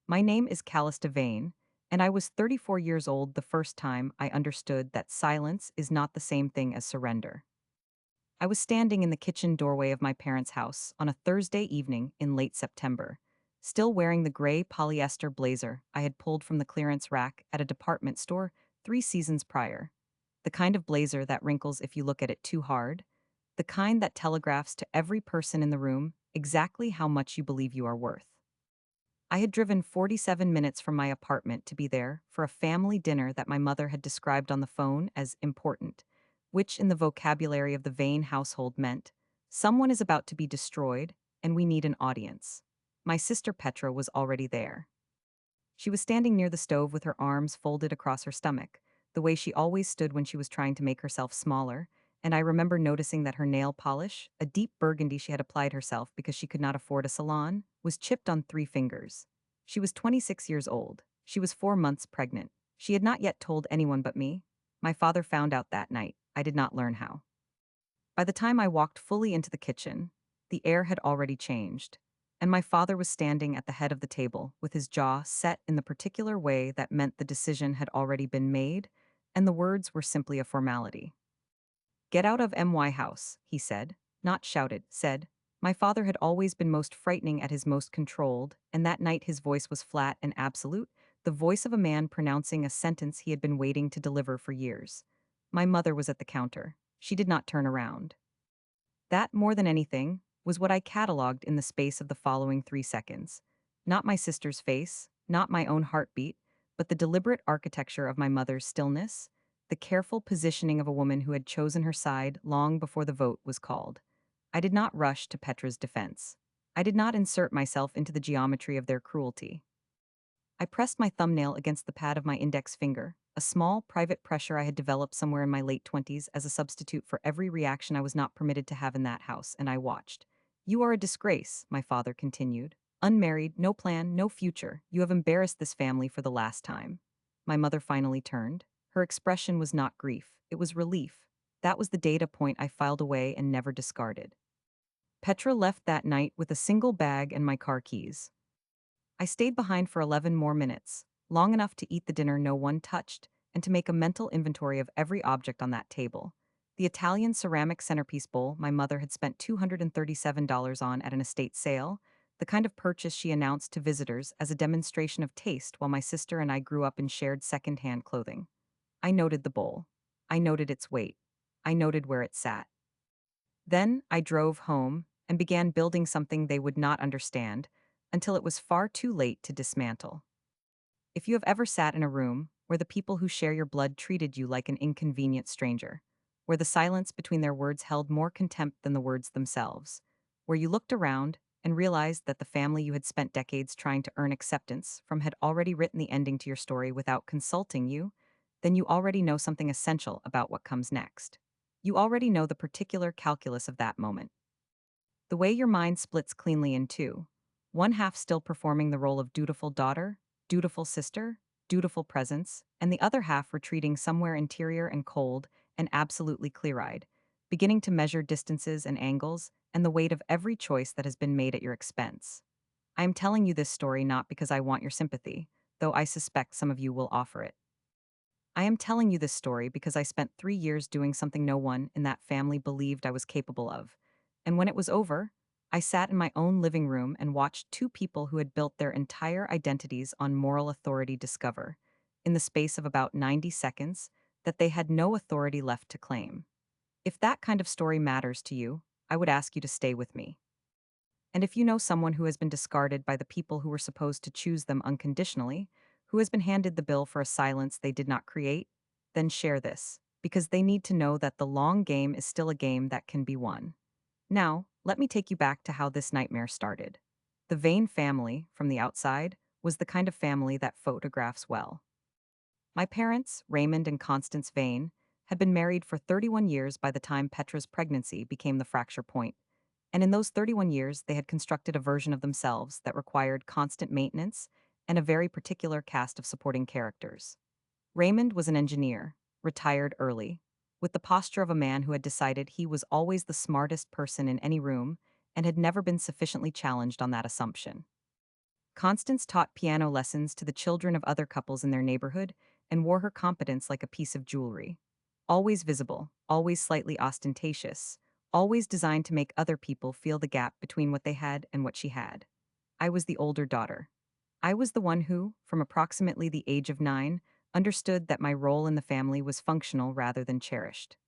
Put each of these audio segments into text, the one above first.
My name is Callista Vane, and I was 34 years old the first time I understood that silence is not the same thing as surrender. I was standing in the kitchen doorway of my parents' house on a Thursday evening in late September, still wearing the gray polyester blazer I had pulled from the clearance rack at a department store 3 seasons prior. The kind of blazer that wrinkles if you look at it too hard, the kind that telegraphs to every person in the room exactly how much you believe you are worth. I had driven 47 minutes from my apartment to be there for a family dinner that my mother had described on the phone as important, which in the vocabulary of the Vane household meant someone is about to be destroyed and we need an audience. My sister Petra was already there. She was standing near the stove with her arms folded across her stomach, the way she always stood when she was trying to make herself smaller, and I remember noticing that her nail polish, a deep burgundy she had applied herself because she could not afford a salon, was chipped on 3 fingers. She was 26 years old. She was 4 months pregnant. She had not yet told anyone but me. My father found out that night. I did not learn how. By the time I walked fully into the kitchen, the air had already changed, and my father was standing at the head of the table with his jaw set in the particular way that meant the decision had already been made, and the words were simply a formality. Get out of my house, he said, not shouted, said. My father had always been most frightening at his most controlled, and that night his voice was flat and absolute, the voice of a man pronouncing a sentence he had been waiting to deliver for years. My mother was at the counter. She did not turn around. That, more than anything, was what I catalogued in the space of the following 3 seconds. Not my sister's face, not my own heartbeat, but the deliberate architecture of my mother's stillness, the careful positioning of a woman who had chosen her side long before the vote was called. I did not rush to Petra's defense. I did not insert myself into the geometry of their cruelty. I pressed my thumbnail against the pad of my index finger, a small, private pressure I had developed somewhere in my late 20s as a substitute for every reaction I was not permitted to have in that house, and I watched. You are a disgrace, my father continued. Unmarried, no plan, no future. You have embarrassed this family for the last time. My mother finally turned. Her expression was not grief, it was relief. That was the data point I filed away and never discarded. Petra left that night with a single bag and my car keys. I stayed behind for 11 more minutes, long enough to eat the dinner no one touched, and to make a mental inventory of every object on that table. The Italian ceramic centerpiece bowl my mother had spent $237 on at an estate sale, the kind of purchase she announced to visitors as a demonstration of taste while my sister and I grew up in shared second-hand clothing. I noted the bowl. I noted its weight. I noted where it sat. Then I drove home and began building something they would not understand until it was far too late to dismantle. If you have ever sat in a room where the people who share your blood treated you like an inconvenient stranger, where the silence between their words held more contempt than the words themselves, where you looked around and realized that the family you had spent decades trying to earn acceptance from had already written the ending to your story without consulting you, then you already know something essential about what comes next. You already know the particular calculus of that moment. The way your mind splits cleanly in two, one half still performing the role of dutiful daughter, dutiful sister, dutiful presence, and the other half retreating somewhere interior and cold and absolutely clear-eyed, beginning to measure distances and angles and the weight of every choice that has been made at your expense. I am telling you this story not because I want your sympathy, though I suspect some of you will offer it. I am telling you this story because I spent 3 years doing something no one in that family believed I was capable of. And when it was over, I sat in my own living room and watched two people who had built their entire identities on moral authority discover, in the space of about 90 seconds, that they had no authority left to claim. If that kind of story matters to you, I would ask you to stay with me. And if you know someone who has been discarded by the people who were supposed to choose them unconditionally, who has been handed the bill for a silence they did not create, then share this, because they need to know that the long game is still a game that can be won. Now, let me take you back to how this nightmare started. The Vane family, from the outside, was the kind of family that photographs well. My parents, Raymond and Constance Vane, had been married for 31 years by the time Petra's pregnancy became the fracture point, and in those 31 years they had constructed a version of themselves that required constant maintenance and a very particular cast of supporting characters. Raymond was an engineer, retired early, with the posture of a man who had decided he was always the smartest person in any room and had never been sufficiently challenged on that assumption. Constance taught piano lessons to the children of other couples in their neighborhood and wore her competence like a piece of jewelry. Always visible, always slightly ostentatious, always designed to make other people feel the gap between what they had and what she had. I was the older daughter. I was the one who, from approximately the age of 9, understood that my role in the family was functional rather than cherished.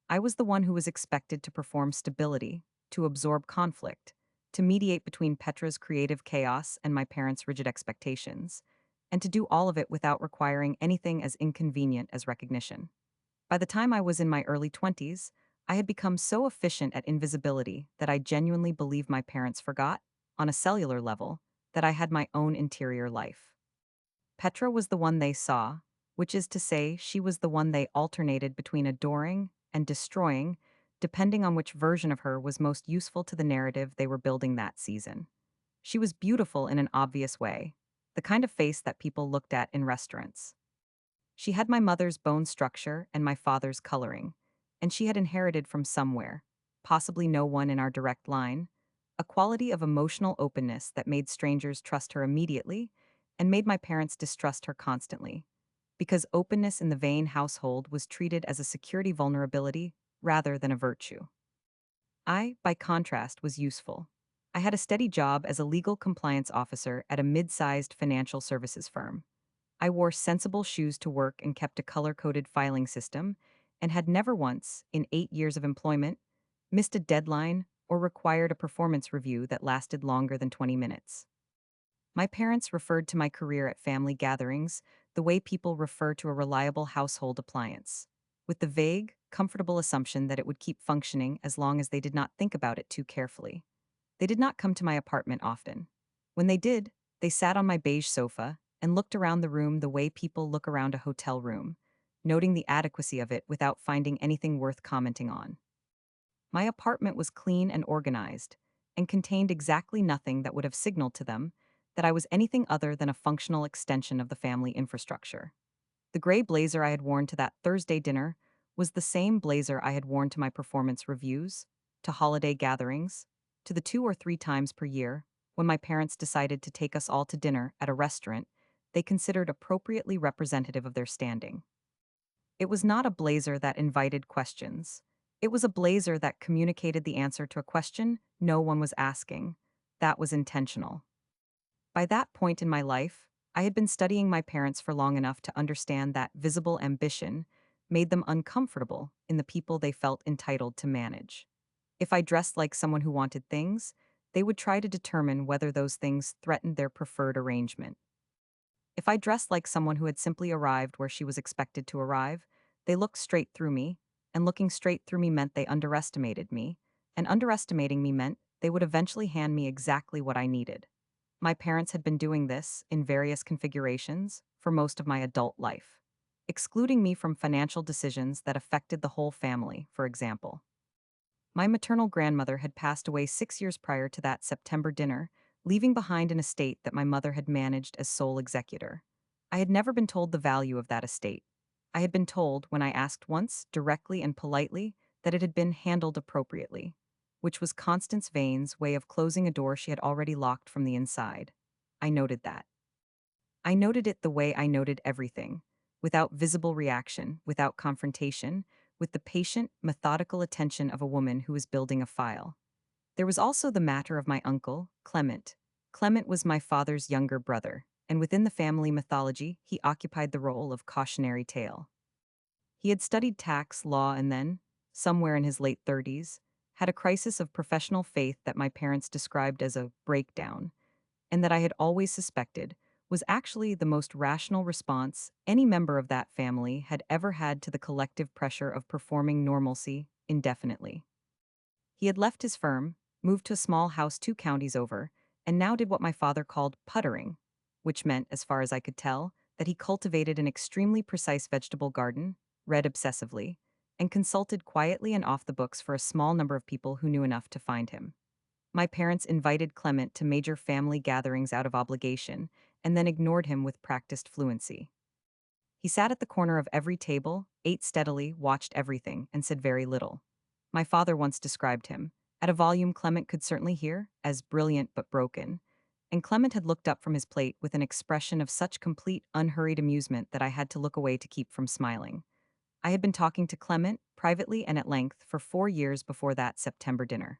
I was the one who was expected to perform stability, to absorb conflict, to mediate between Petra's creative chaos and my parents' rigid expectations, and to do all of it without requiring anything as inconvenient as recognition. By the time I was in my early 20s, I had become so efficient at invisibility that I genuinely believe my parents forgot, on a cellular level, that I had my own interior life. Petra was the one they saw, which is to say, she was the one they alternated between adoring and destroying, depending on which version of her was most useful to the narrative they were building that season. She was beautiful in an obvious way, the kind of face that people looked at in restaurants. She had my mother's bone structure and my father's coloring, and she had inherited from somewhere, possibly no one in our direct line, a quality of emotional openness that made strangers trust her immediately and made my parents distrust her constantly, because openness in the Vane household was treated as a security vulnerability rather than a virtue. I, by contrast, was useful. I had a steady job as a legal compliance officer at a mid-sized financial services firm. I wore sensible shoes to work and kept a color-coded filing system, and had never once, in 8 years of employment, missed a deadline or required a performance review that lasted longer than 20 minutes. My parents referred to my career at family gatherings the way people refer to a reliable household appliance, with the vague, comfortable assumption that it would keep functioning as long as they did not think about it too carefully. They did not come to my apartment often. When they did, they sat on my beige sofa and looked around the room the way people look around a hotel room, noting the adequacy of it without finding anything worth commenting on. My apartment was clean and organized, and contained exactly nothing that would have signaled to them that I was anything other than a functional extension of the family infrastructure. The gray blazer I had worn to that Thursday dinner was the same blazer I had worn to my performance reviews, to holiday gatherings, to the 2 or 3 times per year when my parents decided to take us all to dinner at a restaurant they considered appropriately representative of their standing. It was not a blazer that invited questions. It was a blazer that communicated the answer to a question no one was asking. That was intentional. By that point in my life, I had been studying my parents for long enough to understand that visible ambition made them uncomfortable in the people they felt entitled to manage. If I dressed like someone who wanted things, they would try to determine whether those things threatened their preferred arrangement. If I dressed like someone who had simply arrived where she was expected to arrive, they looked straight through me, and looking straight through me meant they underestimated me, and underestimating me meant they would eventually hand me exactly what I needed. My parents had been doing this, in various configurations, for most of my adult life, excluding me from financial decisions that affected the whole family, for example. My maternal grandmother had passed away 6 years prior to that September dinner, leaving behind an estate that my mother had managed as sole executor. I had never been told the value of that estate. I had been told, when I asked once, directly and politely, that it had been handled appropriately, which was Constance Vane's way of closing a door she had already locked from the inside. I noted that. I noted it the way I noted everything, without visible reaction, without confrontation, with the patient, methodical attention of a woman who is building a file. There was also the matter of my uncle, Clement. Clement was my father's younger brother, and within the family mythology, he occupied the role of cautionary tale. He had studied tax law and then, somewhere in his late 30s, had a crisis of professional faith that my parents described as a breakdown, and that I had always suspected was actually the most rational response any member of that family had ever had to the collective pressure of performing normalcy indefinitely. He had left his firm, moved to a small house 2 counties over, and now did what my father called puttering, which meant, as far as I could tell, that he cultivated an extremely precise vegetable garden, read obsessively, and consulted quietly and off the books for a small number of people who knew enough to find him. My parents invited Clement to major family gatherings out of obligation, and then ignored him with practiced fluency. He sat at the corner of every table, ate steadily, watched everything, and said very little. My father once described him, at a volume Clement could certainly hear, as brilliant but broken, and Clement had looked up from his plate with an expression of such complete, unhurried amusement that I had to look away to keep from smiling. I had been talking to Clement, privately and at length, for 4 years before that September dinner.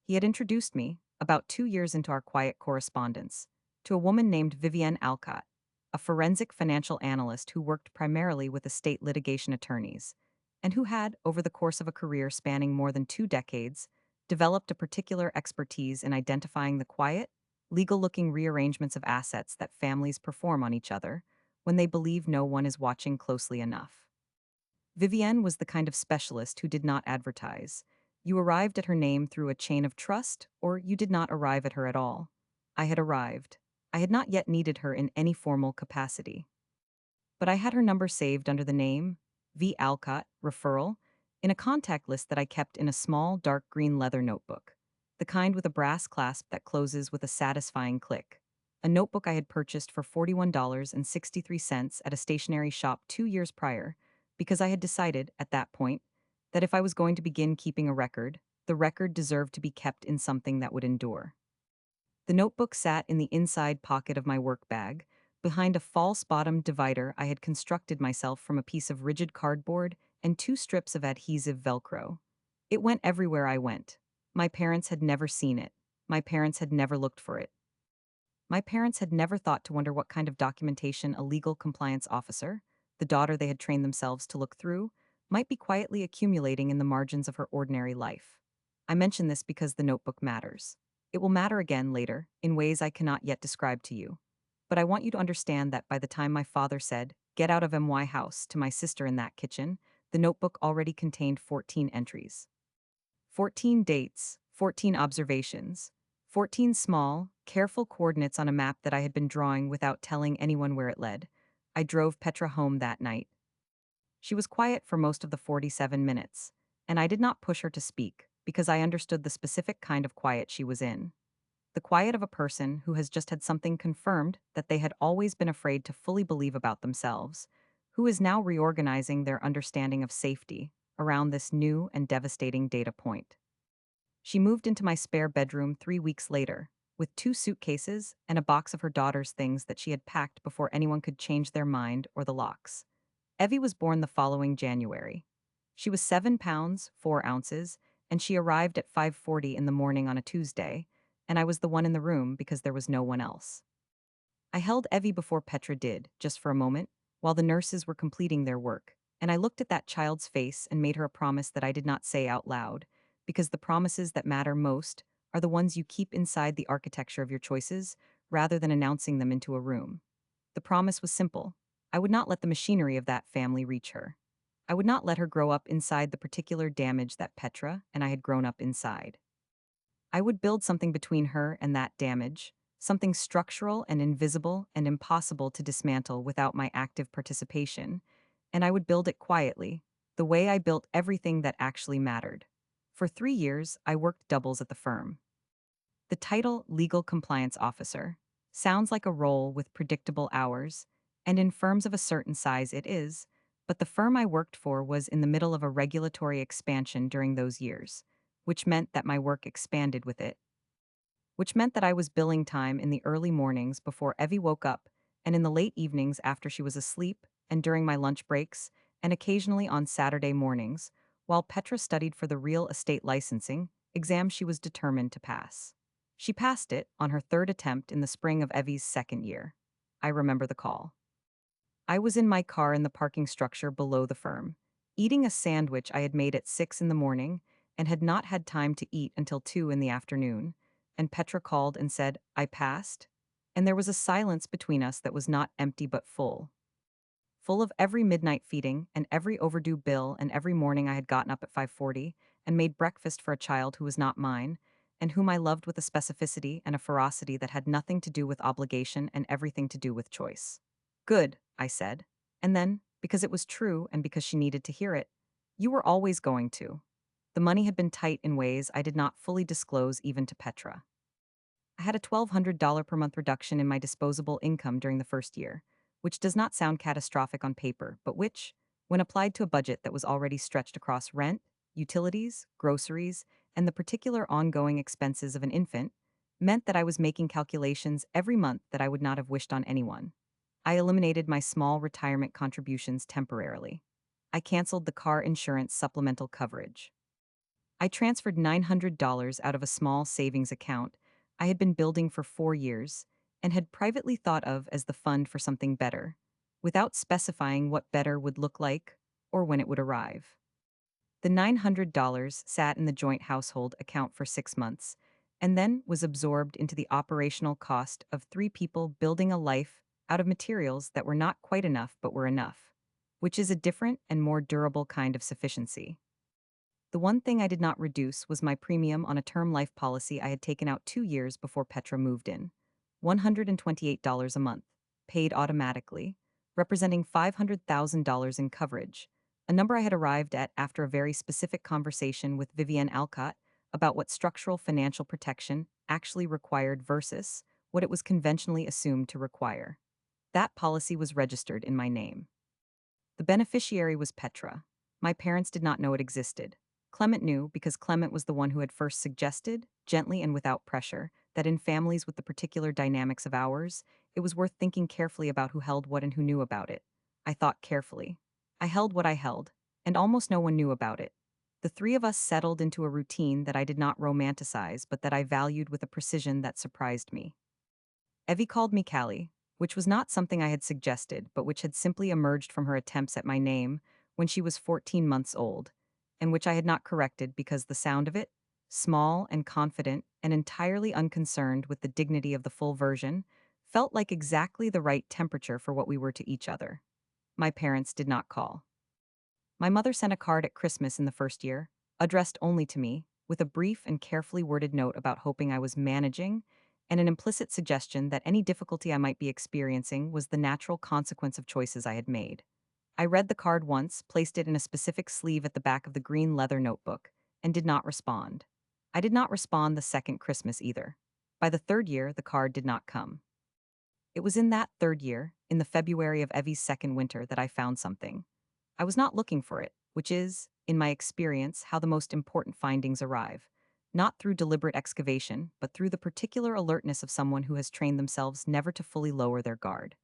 He had introduced me, about 2 years into our quiet correspondence, to a woman named Vivienne Alcott, a forensic financial analyst who worked primarily with estate litigation attorneys, and who had, over the course of a career spanning more than 2 decades, developed a particular expertise in identifying the quiet, legal looking rearrangements of assets that families perform on each other when they believe no one is watching closely enough. Vivienne was the kind of specialist who did not advertise. You arrived at her name through a chain of trust, or you did not arrive at her at all. I had arrived. I had not yet needed her in any formal capacity. But I had her number saved under the name, V. Alcott, referral, in a contact list that I kept in a small, dark green leather notebook, the kind with a brass clasp that closes with a satisfying click. A notebook I had purchased for $41.63 at a stationery shop 2 years prior, because I had decided, at that point, that if I was going to begin keeping a record, the record deserved to be kept in something that would endure. The notebook sat in the inside pocket of my work bag, behind a false bottom divider I had constructed myself from a piece of rigid cardboard and 2 strips of adhesive Velcro. It went everywhere I went. My parents had never seen it. My parents had never looked for it. My parents had never thought to wonder what kind of documentation a legal compliance officer, the daughter they had trained themselves to look through, might be quietly accumulating in the margins of her ordinary life. I mention this because the notebook matters. It will matter again later, in ways I cannot yet describe to you. But I want you to understand that by the time my father said, "Get out of MY house," to my sister in that kitchen, the notebook already contained 14 entries. 14 dates, 14 observations, 14 small, careful coordinates on a map that I had been drawing without telling anyone where it led. I drove Petra home that night. She was quiet for most of the 47 minutes, and I did not push her to speak because I understood the specific kind of quiet she was in. The quiet of a person who has just had something confirmed that they had always been afraid to fully believe about themselves, who is now reorganizing their understanding of safety around this new and devastating data point. She moved into my spare bedroom 3 weeks later, with 2 suitcases and a box of her daughter's things that she had packed before anyone could change their mind or the locks. Evie was born the following January. She was 7 pounds, 4 ounces, and she arrived at 5:40 in the morning on a Tuesday, and I was the one in the room because there was no one else. I held Evie before Petra did, just for a moment, while the nurses were completing their work, and I looked at that child's face and made her a promise that I did not say out loud, because the promises that matter most are the ones you keep inside the architecture of your choices, rather than announcing them into a room. The promise was simple. I would not let the machinery of that family reach her. I would not let her grow up inside the particular damage that Petra and I had grown up inside. I would build something between her and that damage, something structural and invisible and impossible to dismantle without my active participation, and I would build it quietly, the way I built everything that actually mattered. For 3 years, I worked doubles at the firm. The title Legal Compliance Officer sounds like a role with predictable hours, and in firms of a certain size it is, but the firm I worked for was in the middle of a regulatory expansion during those years, which meant that my work expanded with it, which meant that I was billing time in the early mornings before Evie woke up, and in the late evenings after she was asleep, and during my lunch breaks, and occasionally on Saturday mornings, while Petra studied for the real estate licensing exam she was determined to pass. She passed it on her third attempt in the spring of Evie's second year. I remember the call. I was in my car in the parking structure below the firm, eating a sandwich I had made at 6 in the morning and had not had time to eat until 2 in the afternoon, and Petra called and said, "I passed," and there was a silence between us that was not empty but full. Full of every midnight feeding and every overdue bill and every morning I had gotten up at 5:40 and made breakfast for a child who was not mine, and whom I loved with a specificity and a ferocity that had nothing to do with obligation and everything to do with choice. "Good," I said. And then, because it was true and because she needed to hear it, "You were always going to." The money had been tight in ways I did not fully disclose even to Petra. I had a $1,200 per month reduction in my disposable income during the first year, which does not sound catastrophic on paper, but which, when applied to a budget that was already stretched across rent, utilities, groceries, and the particular ongoing expenses of an infant, meant that I was making calculations every month that I would not have wished on anyone. I eliminated my small retirement contributions temporarily. I canceled the car insurance supplemental coverage. I transferred $900 out of a small savings account I had been building for 4 years and had privately thought of as the fund for something better, without specifying what better would look like or when it would arrive. The $900 sat in the joint household account for 6 months and then was absorbed into the operational cost of three people building a life out of materials that were not quite enough but were enough, which is a different and more durable kind of sufficiency. The one thing I did not reduce was my premium on a term life policy I had taken out 2 years before Petra moved in. $128 a month, paid automatically, representing $500,000 in coverage, a number I had arrived at after a very specific conversation with Vivienne Alcott about what structural financial protection actually required versus what it was conventionally assumed to require. That policy was registered in my name. The beneficiary was Petra. My parents did not know it existed. Clement knew because Clement was the one who had first suggested, gently and without pressure, that in families with the particular dynamics of ours, it was worth thinking carefully about who held what and who knew about it. I thought carefully. I held what I held, and almost no one knew about it. The three of us settled into a routine that I did not romanticize but that I valued with a precision that surprised me. Evie called me Callie, which was not something I had suggested, but which had simply emerged from her attempts at my name when she was 14 months old, and which I had not corrected because the sound of it, small and confident and entirely unconcerned with the dignity of the full version, felt like exactly the right temperature for what we were to each other. My parents did not call. My mother sent a card at Christmas in the first year, addressed only to me, with a brief and carefully worded note about hoping I was managing, and an implicit suggestion that any difficulty I might be experiencing was the natural consequence of choices I had made. I read the card once, placed it in a specific sleeve at the back of the green leather notebook, and did not respond. I did not respond the second Christmas either. By the third year, the card did not come. It was in that third year, in the February of Evie's second winter, that I found something. I was not looking for it, which is, in my experience, how the most important findings arrive. Not through deliberate excavation, but through the particular alertness of someone who has trained themselves never to fully lower their guard.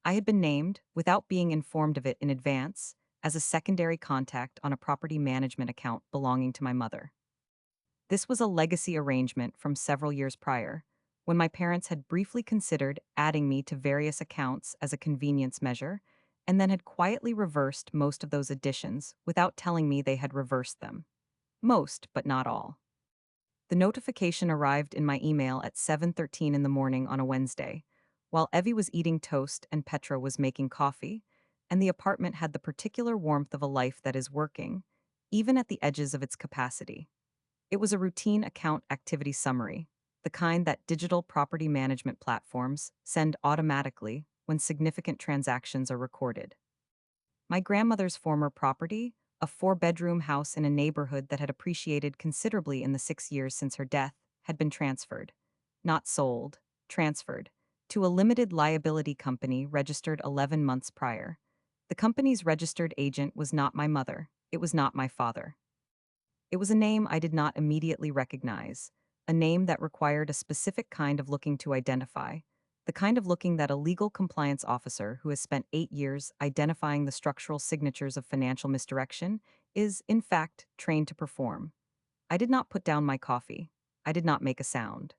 I had been named, without being informed of it in advance, as a secondary contact on a property management account belonging to my mother. This was a legacy arrangement from several years prior, when my parents had briefly considered adding me to various accounts as a convenience measure, and then had quietly reversed most of those additions without telling me they had reversed them. Most, but not all. The notification arrived in my email at 7:13 in the morning on a Wednesday, while Evie was eating toast and Petra was making coffee, and the apartment had the particular warmth of a life that is working, even at the edges of its capacity. It was a routine account activity summary, the kind that digital property management platforms send automatically when significant transactions are recorded. My grandmother's former property, a four-bedroom house in a neighborhood that had appreciated considerably in the 6 years since her death, had been transferred. Not sold, transferred, to a limited liability company registered 11 months prior. The company's registered agent was not my mother, it was not my father. It was a name I did not immediately recognize, a name that required a specific kind of looking to identify, the kind of looking that a legal compliance officer who has spent 8 years identifying the structural signatures of financial misdirection is, in fact, trained to perform. I did not put down my coffee. I did not make a sound.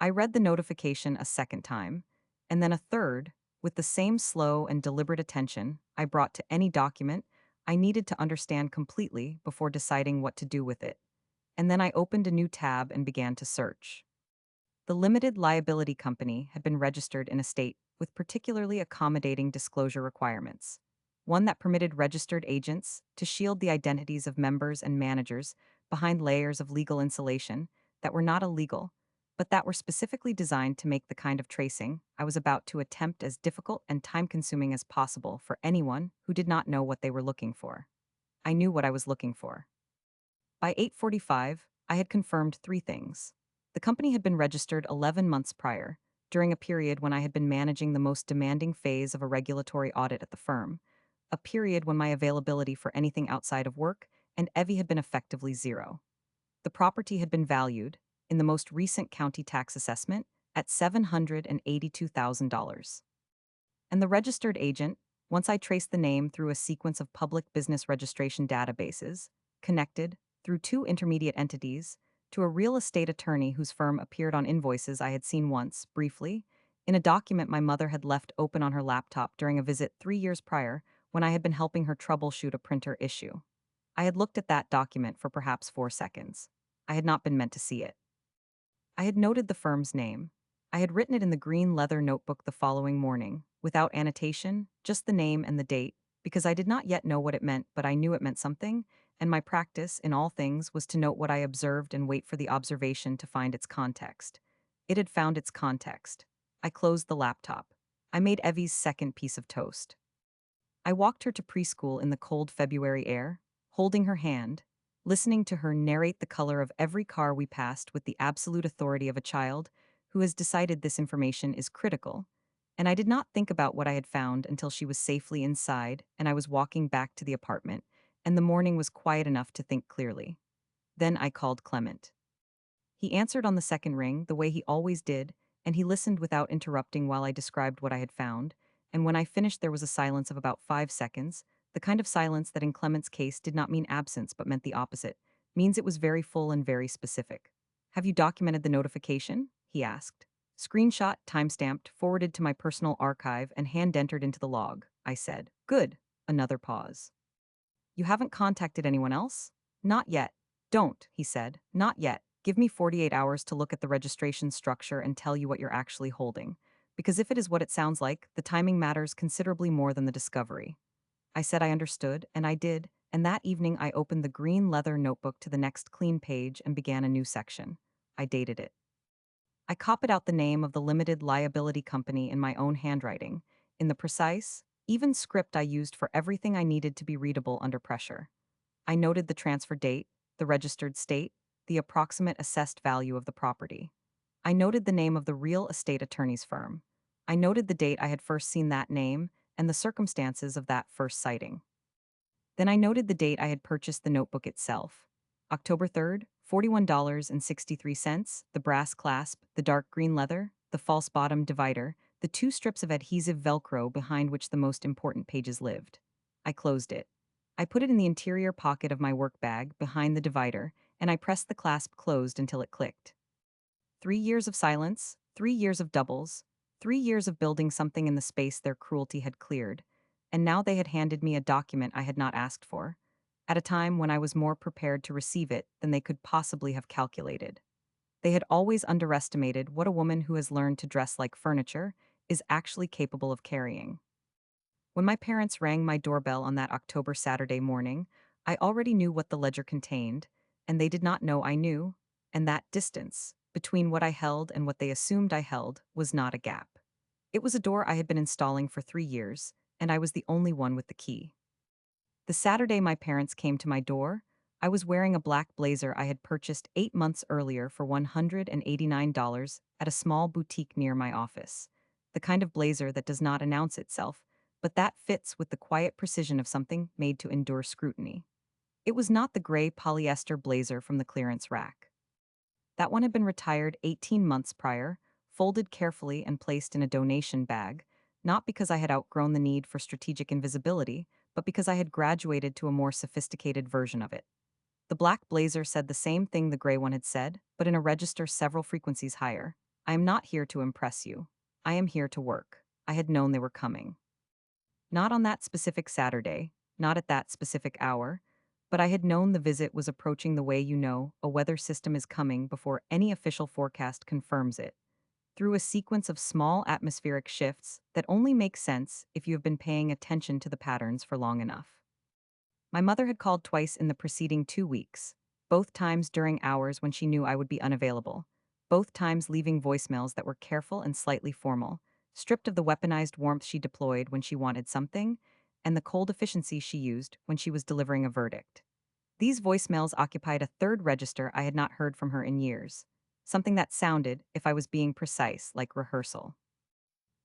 I read the notification a second time, and then a third, with the same slow and deliberate attention I brought to any document I needed to understand completely before deciding what to do with it. And then I opened a new tab and began to search. The limited liability company had been registered in a state with particularly accommodating disclosure requirements, one that permitted registered agents to shield the identities of members and managers behind layers of legal insulation that were not illegal, but that were specifically designed to make the kind of tracing I was about to attempt as difficult and time-consuming as possible for anyone who did not know what they were looking for. I knew what I was looking for. By 8:45, I had confirmed three things. The company had been registered 11 months prior, during a period when I had been managing the most demanding phase of a regulatory audit at the firm, a period when my availability for anything outside of work and Evie had been effectively zero. The property had been valued, in the most recent county tax assessment at $782,000. And the registered agent, once I traced the name through a sequence of public business registration databases, connected, through two intermediate entities, to a real estate attorney whose firm appeared on invoices I had seen once, briefly, in a document my mother had left open on her laptop during a visit 3 years prior when I had been helping her troubleshoot a printer issue. I had looked at that document for perhaps 4 seconds. I had not been meant to see it. I had noted the firm's name. I had written it in the green leather notebook the following morning, without annotation, just the name and the date, because I did not yet know what it meant, but I knew it meant something, and my practice, in all things, was to note what I observed and wait for the observation to find its context. It had found its context. I closed the laptop. I made Evie's second piece of toast. I walked her to preschool in the cold February air, holding her hand, listening to her narrate the color of every car we passed with the absolute authority of a child who has decided this information is critical, and I did not think about what I had found until she was safely inside and I was walking back to the apartment, and the morning was quiet enough to think clearly. Then I called Clement. He answered on the second ring the way he always did, and he listened without interrupting while I described what I had found, and when I finished there was a silence of about 5 seconds, the kind of silence that in Clement's case did not mean absence but meant the opposite, means it was very full and very specific. Have you documented the notification? He asked. Screenshot, timestamped, forwarded to my personal archive, and hand-entered into the log, I said. Good. Another pause. You haven't contacted anyone else? Not yet. Don't, he said. Not yet. Give me 48 hours to look at the registration structure and tell you what you're actually holding. Because if it is what it sounds like, the timing matters considerably more than the discovery. I said I understood, and I did, and that evening I opened the green leather notebook to the next clean page and began a new section. I dated it. I copied out the name of the limited liability company in my own handwriting, in the precise, even script I used for everything I needed to be readable under pressure. I noted the transfer date, the registered state, the approximate assessed value of the property. I noted the name of the real estate attorney's firm. I noted the date I had first seen that name and the circumstances of that first sighting. Then I noted the date I had purchased the notebook itself. October 3rd, $41.63, the brass clasp, the dark green leather, the false bottom divider, the two strips of adhesive Velcro behind which the most important pages lived. I closed it. I put it in the interior pocket of my work bag behind the divider, and I pressed the clasp closed until it clicked. 3 years of silence, 3 years of doubles, 3 years of building something in the space their cruelty had cleared, and now they had handed me a document I had not asked for, at a time when I was more prepared to receive it than they could possibly have calculated. They had always underestimated what a woman who has learned to dress like furniture is actually capable of carrying. When my parents rang my doorbell on that October Saturday morning, I already knew what the ledger contained, and they did not know I knew, and that distance between what I held and what they assumed I held was not a gap. It was a door I had been installing for 3 years, and I was the only one with the key. The Saturday my parents came to my door, I was wearing a black blazer I had purchased 8 months earlier for $189 at a small boutique near my office. The kind of blazer that does not announce itself, but that fits with the quiet precision of something made to endure scrutiny. It was not the gray polyester blazer from the clearance rack. That one had been retired 18 months prior, folded carefully and placed in a donation bag, not because I had outgrown the need for strategic invisibility, but because I had graduated to a more sophisticated version of it. The black blazer said the same thing the gray one had said, but in a register several frequencies higher. I am not here to impress you. I am here to work. I had known they were coming. Not on that specific Saturday, not at that specific hour, but I had known the visit was approaching the way you know a weather system is coming before any official forecast confirms it, through a sequence of small atmospheric shifts that only make sense if you have been paying attention to the patterns for long enough. My mother had called twice in the preceding 2 weeks, both times during hours when she knew I would be unavailable, both times leaving voicemails that were careful and slightly formal, stripped of the weaponized warmth she deployed when she wanted something, and the cold efficiency she used when she was delivering a verdict. These voicemails occupied a third register I had not heard from her in years, something that sounded, if I was being precise, like rehearsal.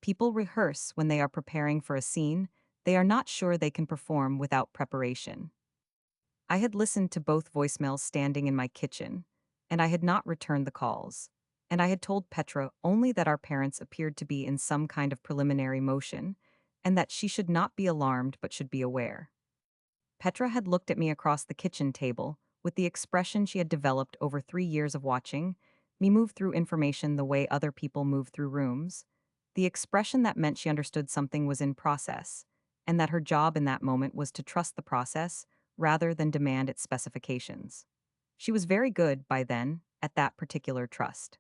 People rehearse when they are preparing for a scene they are not sure they can perform without preparation. I had listened to both voicemails standing in my kitchen, and I had not returned the calls. And I had told Petra only that our parents appeared to be in some kind of preliminary motion, and that she should not be alarmed but should be aware. Petra had looked at me across the kitchen table, with the expression she had developed over 3 years of watching me move through information the way other people move through rooms, the expression that meant she understood something was in process, and that her job in that moment was to trust the process rather than demand its specifications. She was very good, by then, at that particular trust.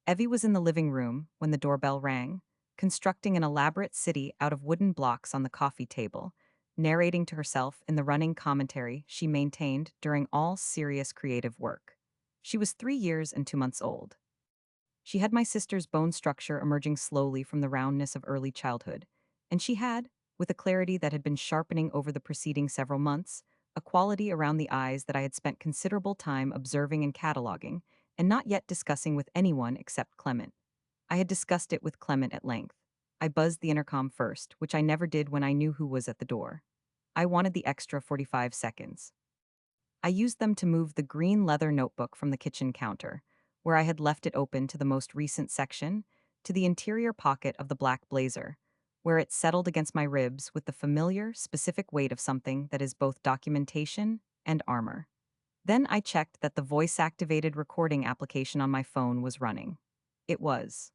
Evie was in the living room when the doorbell rang, constructing an elaborate city out of wooden blocks on the coffee table, narrating to herself in the running commentary she maintained during all serious creative work. She was 3 years and 2 months old. She had my sister's bone structure emerging slowly from the roundness of early childhood, and she had, with a clarity that had been sharpening over the preceding several months, a quality around the eyes that I had spent considerable time observing and cataloging, and not yet discussing with anyone except Clement. I had discussed it with Clement at length. I buzzed the intercom first, which I never did when I knew who was at the door. I wanted the extra 45 seconds. I used them to move the green leather notebook from the kitchen counter, where I had left it open to the most recent section, to the interior pocket of the black blazer, where it settled against my ribs with the familiar, specific weight of something that is both documentation and armor. Then I checked that the voice-activated recording application on my phone was running. It was.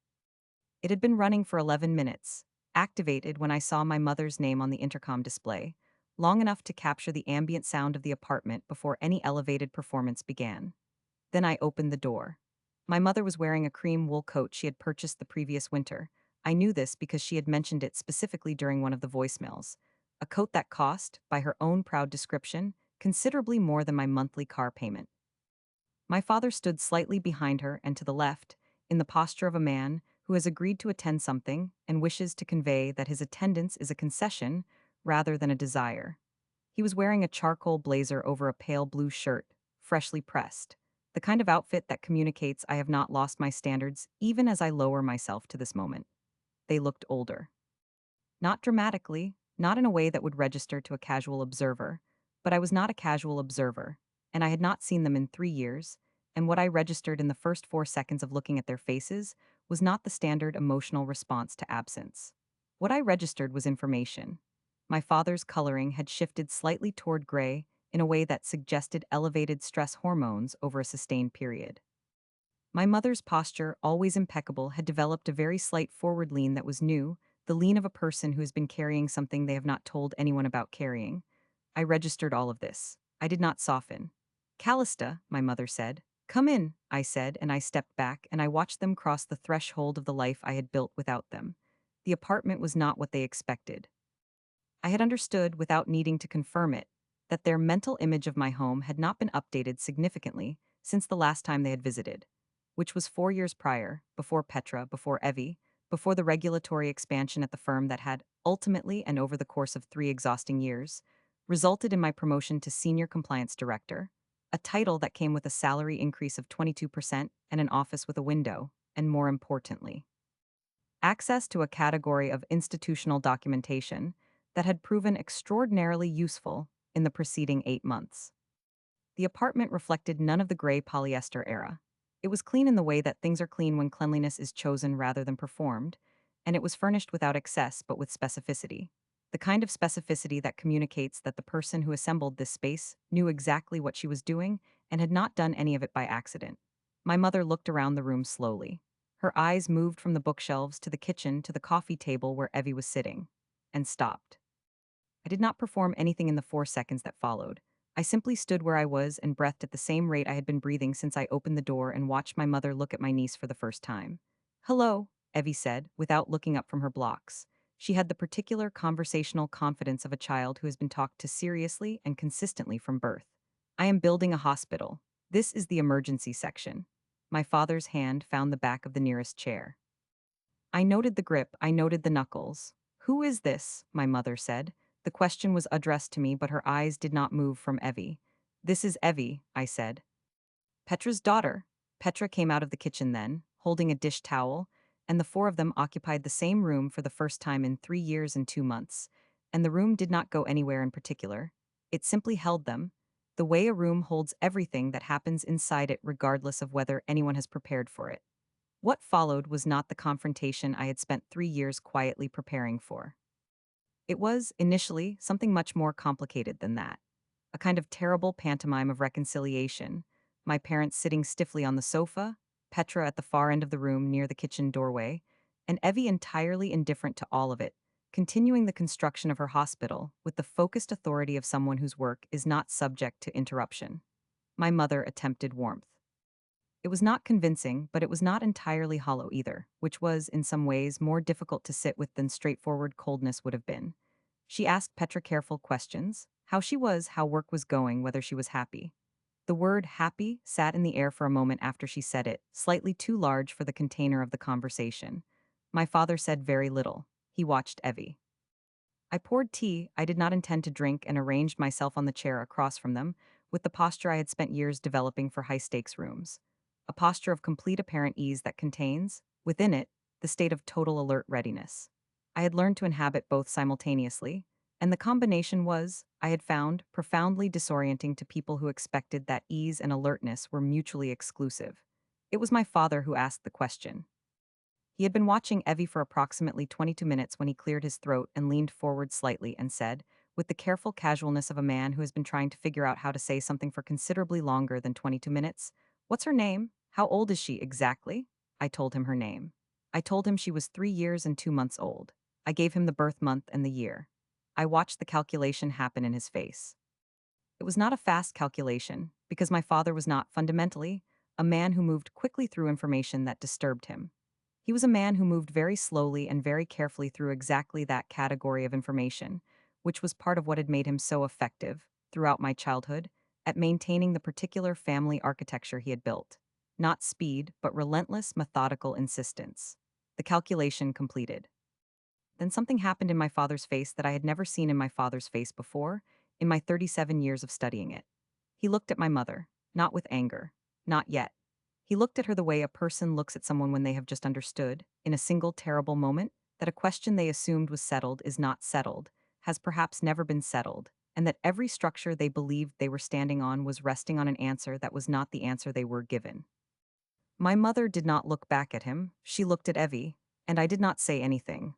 It had been running for 11 minutes, activated when I saw my mother's name on the intercom display, long enough to capture the ambient sound of the apartment before any elevated performance began. Then I opened the door. My mother was wearing a cream wool coat she had purchased the previous winter. I knew this because she had mentioned it specifically during one of the voicemails. A coat that cost, by her own proud description, considerably more than my monthly car payment. My father stood slightly behind her and to the left, in the posture of a man who has agreed to attend something and wishes to convey that his attendance is a concession rather than a desire. He was wearing a charcoal blazer over a pale blue shirt, freshly pressed, the kind of outfit that communicates I have not lost my standards even as I lower myself to this moment. They looked older. Not dramatically, not in a way that would register to a casual observer, but I was not a casual observer, and I had not seen them in 3 years, and what I registered in the first 4 seconds of looking at their faces was not the standard emotional response to absence. What I registered was information. My father's coloring had shifted slightly toward gray in a way that suggested elevated stress hormones over a sustained period. My mother's posture, always impeccable, had developed a very slight forward lean that was new, the lean of a person who has been carrying something they have not told anyone about carrying. I registered all of this. I did not soften. Callista, my mother said. Come in, I said, and I stepped back and I watched them cross the threshold of the life I had built without them. The apartment was not what they expected. I had understood, without needing to confirm it, that their mental image of my home had not been updated significantly since the last time they had visited, which was 4 years prior, before Petra, before Evie, before the regulatory expansion at the firm that had, ultimately and over the course of 3 exhausting years, resulted in my promotion to Senior Compliance Director, a title that came with a salary increase of 22% and an office with a window, and more importantly, access to a category of institutional documentation that had proven extraordinarily useful in the preceding 8 months. The apartment reflected none of the gray polyester era. It was clean in the way that things are clean when cleanliness is chosen rather than performed, and it was furnished without excess but with specificity. The kind of specificity that communicates that the person who assembled this space knew exactly what she was doing and had not done any of it by accident. My mother looked around the room slowly. Her eyes moved from the bookshelves to the kitchen to the coffee table where Evie was sitting, and stopped. I did not perform anything in the 4 seconds that followed. I simply stood where I was and breathed at the same rate I had been breathing since I opened the door and watched my mother look at my niece for the first time. Hello, Evie said, without looking up from her blocks. She had the particular conversational confidence of a child who has been talked to seriously and consistently from birth. I am building a hospital. This is the emergency section. My father's hand found the back of the nearest chair. I noted the grip, I noted the knuckles. Who is this? My mother said. The question was addressed to me, but her eyes did not move from Evie. This is Evie, I said. Petra's daughter. Petra came out of the kitchen then, holding a dish towel, and the four of them occupied the same room for the first time in 3 years and 2 months. And the room did not go anywhere in particular. It simply held them, the way a room holds everything that happens inside it regardless of whether anyone has prepared for it. What followed was not the confrontation I had spent 3 years quietly preparing for. It was, initially, something much more complicated than that. A kind of terrible pantomime of reconciliation, my parents sitting stiffly on the sofa, Petra at the far end of the room near the kitchen doorway, and Evie entirely indifferent to all of it, continuing the construction of her hospital with the focused authority of someone whose work is not subject to interruption. My mother attempted warmth. It was not convincing, but it was not entirely hollow either, which was, in some ways, more difficult to sit with than straightforward coldness would have been. She asked Petra careful questions: how she was, how work was going, whether she was happy. The word happy sat in the air for a moment after she said it, slightly too large for the container of the conversation. My father said very little. He watched Evie. I poured tea I did not intend to drink and arranged myself on the chair across from them, with the posture I had spent years developing for high stakes rooms. A posture of complete apparent ease that contains, within it, the state of total alert readiness. I had learned to inhabit both simultaneously, and the combination was, I had found, profoundly disorienting to people who expected that ease and alertness were mutually exclusive. It was my father who asked the question. He had been watching Evie for approximately 22 minutes when he cleared his throat and leaned forward slightly and said, with the careful casualness of a man who has been trying to figure out how to say something for considerably longer than 22 minutes, "What's her name? How old is she exactly?" I told him her name. I told him she was 3 years and 2 months old. I gave him the birth month and the year. I watched the calculation happen in his face. It was not a fast calculation, because my father was not, fundamentally, a man who moved quickly through information that disturbed him. He was a man who moved very slowly and very carefully through exactly that category of information, which was part of what had made him so effective, throughout my childhood, at maintaining the particular family architecture he had built. Not speed, but relentless, methodical insistence. The calculation completed. Then something happened in my father's face that I had never seen in my father's face before, in my 37 years of studying it. He looked at my mother, not with anger. Not yet. He looked at her the way a person looks at someone when they have just understood, in a single terrible moment, that a question they assumed was settled is not settled, has perhaps never been settled, and that every structure they believed they were standing on was resting on an answer that was not the answer they were given. My mother did not look back at him, she looked at Evie, and I did not say anything.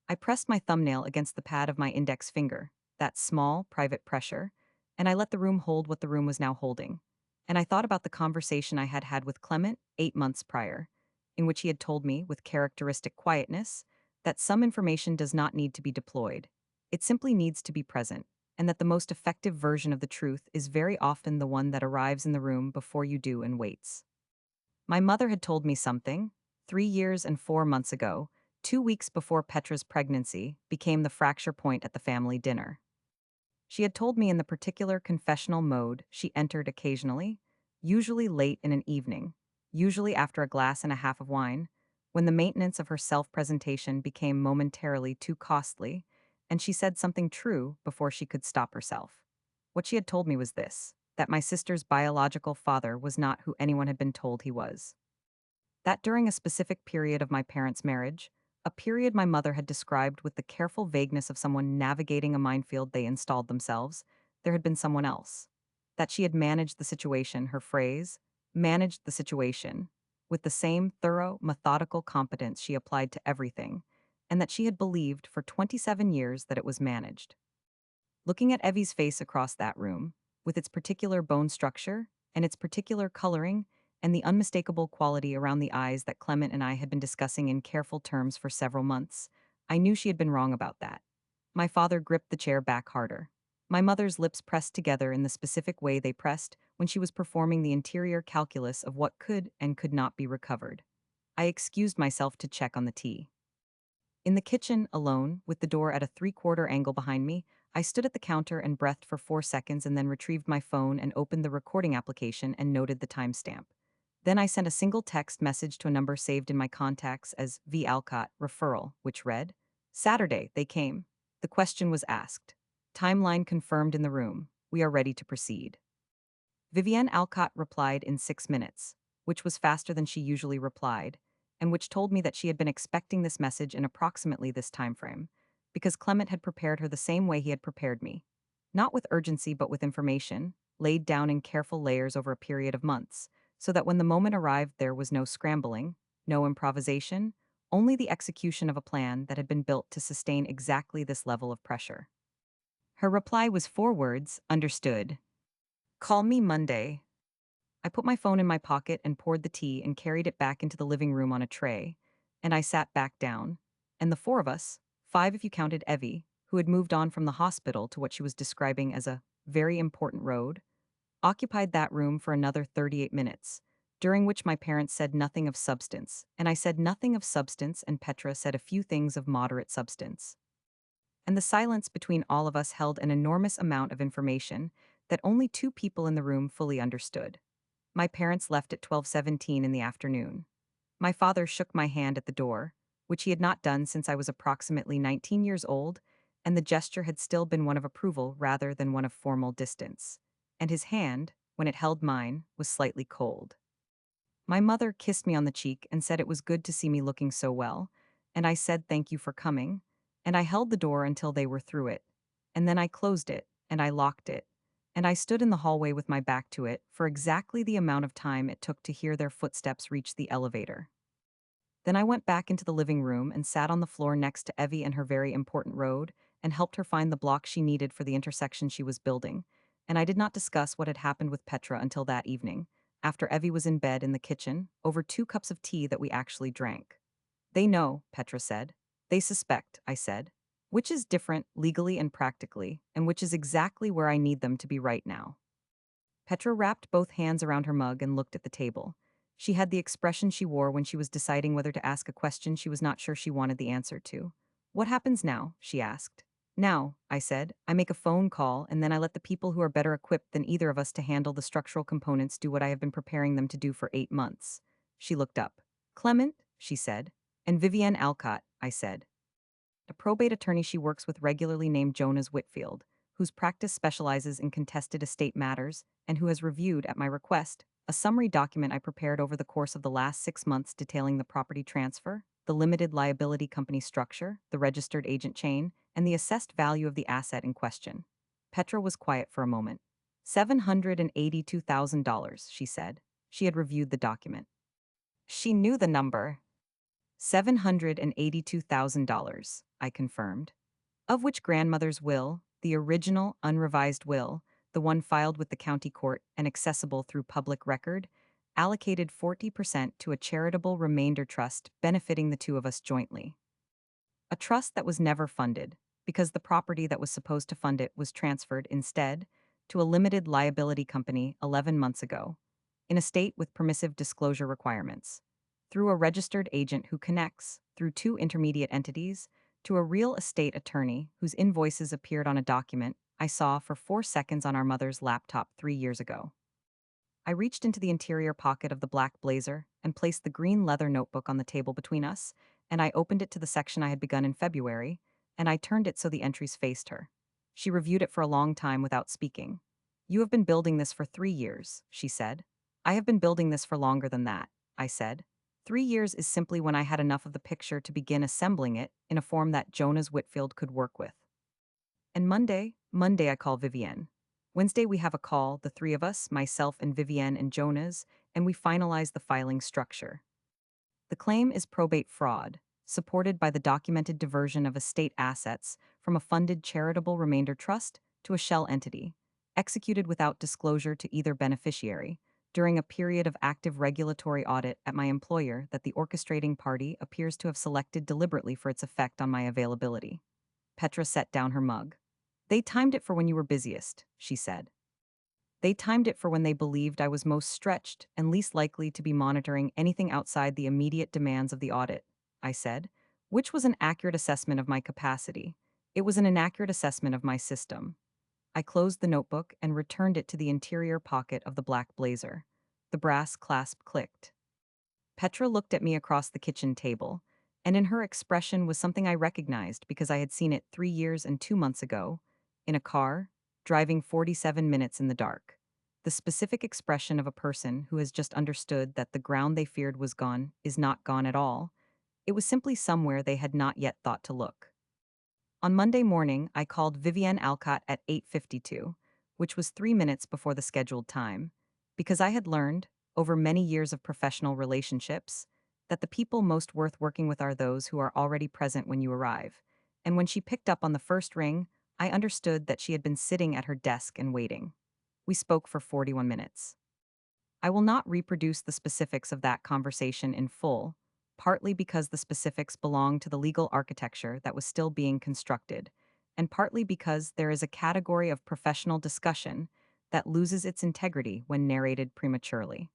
I pressed my thumbnail against the pad of my index finger, that small, private pressure, and I let the room hold what the room was now holding. And I thought about the conversation I had had with Clement 8 months prior, in which he had told me, with characteristic quietness, that some information does not need to be deployed. It simply needs to be present, and that the most effective version of the truth is very often the one that arrives in the room before you do and waits. My mother had told me something, 3 years and 4 months ago, 2 weeks before Petra's pregnancy became the fracture point at the family dinner. She had told me in the particular confessional mode she entered occasionally, usually late in an evening, usually after a glass and a half of wine, when the maintenance of her self-presentation became momentarily too costly, and she said something true before she could stop herself. What she had told me was this: that my sister's biological father was not who anyone had been told he was. That during a specific period of my parents' marriage, a period my mother had described with the careful vagueness of someone navigating a minefield they installed themselves, there had been someone else. That she had managed the situation, her phrase, managed the situation, with the same thorough, methodical competence she applied to everything, and that she had believed for 27 years that it was managed. Looking at Evie's face across that room, with its particular bone structure, and its particular coloring, and the unmistakable quality around the eyes that Clement and I had been discussing in careful terms for several months, I knew she had been wrong about that. My father gripped the chair back harder. My mother's lips pressed together in the specific way they pressed when she was performing the interior calculus of what could and could not be recovered. I excused myself to check on the tea. In the kitchen, alone, with the door at a three-quarter angle behind me, I stood at the counter and breathed for 4 seconds and then retrieved my phone and opened the recording application and noted the timestamp. Then I sent a single text message to a number saved in my contacts as V. Alcott, referral, which read, "Saturday, they came. The question was asked. Timeline confirmed in the room. We are ready to proceed." Vivienne Alcott replied in 6 minutes, which was faster than she usually replied, and which told me that she had been expecting this message in approximately this time frame, because Clement had prepared her the same way he had prepared me. Not with urgency but with information, laid down in careful layers over a period of months, so that when the moment arrived there was no scrambling, no improvisation, only the execution of a plan that had been built to sustain exactly this level of pressure. Her reply was 4 words: understood. Call me Monday. I put my phone in my pocket and poured the tea and carried it back into the living room on a tray, and I sat back down. And the four of us, five if you counted Evie, who had moved on from the hospital to what she was describing as a very important road, occupied that room for another 38 minutes, during which my parents said nothing of substance, and I said nothing of substance, and Petra said a few things of moderate substance. And the silence between all of us held an enormous amount of information that only two people in the room fully understood. My parents left at 12:17 in the afternoon. My father shook my hand at the door, which he had not done since I was approximately 19 years old, and the gesture had still been one of approval rather than one of formal distance. And his hand, when it held mine, was slightly cold. My mother kissed me on the cheek and said it was good to see me looking so well, and I said thank you for coming, and I held the door until they were through it, and then I closed it, and I locked it, and I stood in the hallway with my back to it for exactly the amount of time it took to hear their footsteps reach the elevator. Then I went back into the living room and sat on the floor next to Evie and her very important road and helped her find the block she needed for the intersection she was building, and I did not discuss what had happened with Petra until that evening, after Evie was in bed in the kitchen, over 2 cups of tea that we actually drank. They know, Petra said. They suspect, I said. Which is different, legally and practically, and which is exactly where I need them to be right now. Petra wrapped both hands around her mug and looked at the table. She had the expression she wore when she was deciding whether to ask a question she was not sure she wanted the answer to. What happens now? She asked. Now, I said, I make a phone call and then I let the people who are better equipped than either of us to handle the structural components do what I have been preparing them to do for 8 months. She looked up. Clement, she said. And Vivienne Alcott, I said. A probate attorney she works with regularly named Jonas Whitfield, whose practice specializes in contested estate matters and who has reviewed, at my request, a summary document I prepared over the course of the last 6 months detailing the property transfer, the limited liability company structure, the registered agent chain, and the assessed value of the asset in question. Petra was quiet for a moment. $782,000, she said. She had reviewed the document. She knew the number. $782,000, I confirmed. Of which grandmother's will, the original unrevised will, the one filed with the county court and accessible through public record, allocated 40% to a charitable remainder trust benefiting the two of us jointly. A trust that was never funded, because the property that was supposed to fund it was transferred instead to a limited liability company 11 months ago, in a state with permissive disclosure requirements, through a registered agent who connects, through two intermediate entities, to a real estate attorney whose invoices appeared on a document I saw for 4 seconds on our mother's laptop 3 years ago. I reached into the interior pocket of the black blazer and placed the green leather notebook on the table between us, and I opened it to the section I had begun in February, and I turned it so the entries faced her. She reviewed it for a long time without speaking. You have been building this for 3 years, she said. I have been building this for longer than that, I said. 3 years is simply when I had enough of the picture to begin assembling it in a form that Jonas Whitfield could work with. And Monday I call Vivienne. Wednesday we have a call, the three of us, myself and Vivienne and Jonas, and we finalize the filing structure. The claim is probate fraud, supported by the documented diversion of estate assets from a funded charitable remainder trust to a shell entity, executed without disclosure to either beneficiary, during a period of active regulatory audit at my employer that the orchestrating party appears to have selected deliberately for its effect on my availability. Petra set down her mug. They timed it for when you were busiest, she said. They timed it for when they believed I was most stretched and least likely to be monitoring anything outside the immediate demands of the audit, I said, which was an accurate assessment of my capacity. It was an inaccurate assessment of my system. I closed the notebook and returned it to the interior pocket of the black blazer. The brass clasp clicked. Petra looked at me across the kitchen table, and in her expression was something I recognized because I had seen it 3 years and 2 months ago, in a car, driving 47 minutes in the dark. The specific expression of a person who has just understood that the ground they feared was gone is not gone at all. It was simply somewhere they had not yet thought to look. On Monday morning, I called Vivienne Alcott at 8:52, which was 3 minutes before the scheduled time, because I had learned, over many years of professional relationships, that the people most worth working with are those who are already present when you arrive. And when she picked up on the first ring, I understood that she had been sitting at her desk and waiting. We spoke for 41 minutes. I will not reproduce the specifics of that conversation in full, partly because the specifics belong to the legal architecture that was still being constructed, and partly because there is a category of professional discussion that loses its integrity when narrated prematurely.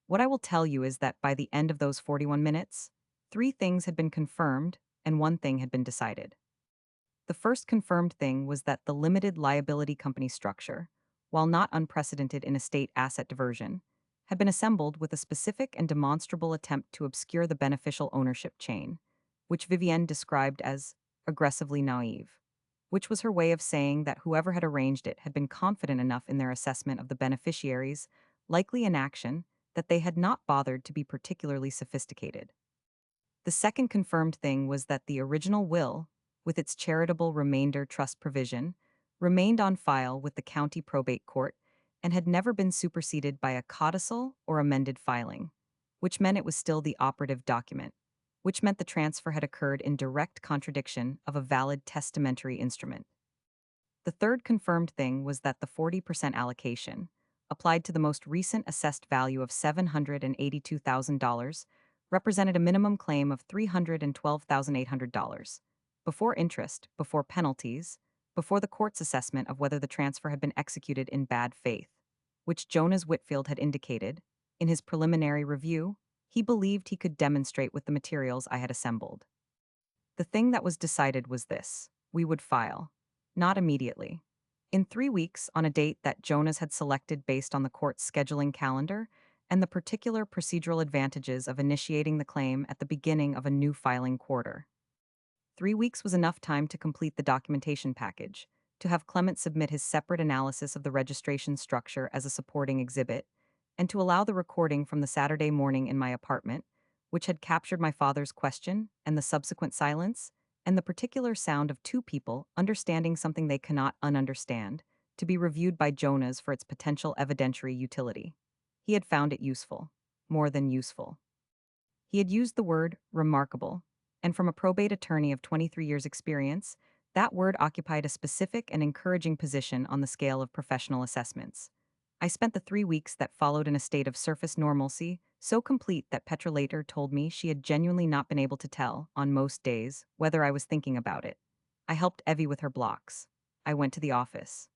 What I will tell you is that by the end of those 41 minutes, three things had been confirmed and one thing had been decided. The first confirmed thing was that the limited liability company structure, while not unprecedented in estate asset diversion, had been assembled with a specific and demonstrable attempt to obscure the beneficial ownership chain, which Vivienne described as aggressively naive, which was her way of saying that whoever had arranged it had been confident enough in their assessment of the beneficiaries, likely in action, that they had not bothered to be particularly sophisticated. The second confirmed thing was that the original will, with its charitable remainder trust provision, remained on file with the county probate court and had never been superseded by a codicil or amended filing, which meant it was still the operative document, which meant the transfer had occurred in direct contradiction of a valid testamentary instrument. The third confirmed thing was that the 40% allocation, applied to the most recent assessed value of $782,000, represented a minimum claim of $312,800, before interest, before penalties, before the court's assessment of whether the transfer had been executed in bad faith, which Jonas Whitfield had indicated, in his preliminary review, he believed he could demonstrate with the materials I had assembled. The thing that was decided was this: we would file. Not immediately. In 3 weeks, on a date that Jonas had selected based on the court's scheduling calendar and the particular procedural advantages of initiating the claim at the beginning of a new filing quarter. 3 weeks was enough time to complete the documentation package, to have Clement submit his separate analysis of the registration structure as a supporting exhibit, and to allow the recording from the Saturday morning in my apartment, which had captured my father's question and the subsequent silence, and the particular sound of two people understanding something they cannot ununderstand, to be reviewed by Jonas for its potential evidentiary utility. He had found it useful. More than useful. He had used the word remarkable, and from a probate attorney of 23 years' experience, that word occupied a specific and encouraging position on the scale of professional assessments. I spent the 3 weeks that followed in a state of surface normalcy, so complete that Petra later told me she had genuinely not been able to tell, on most days, whether I was thinking about it. I helped Evie with her blocks. I went to the office.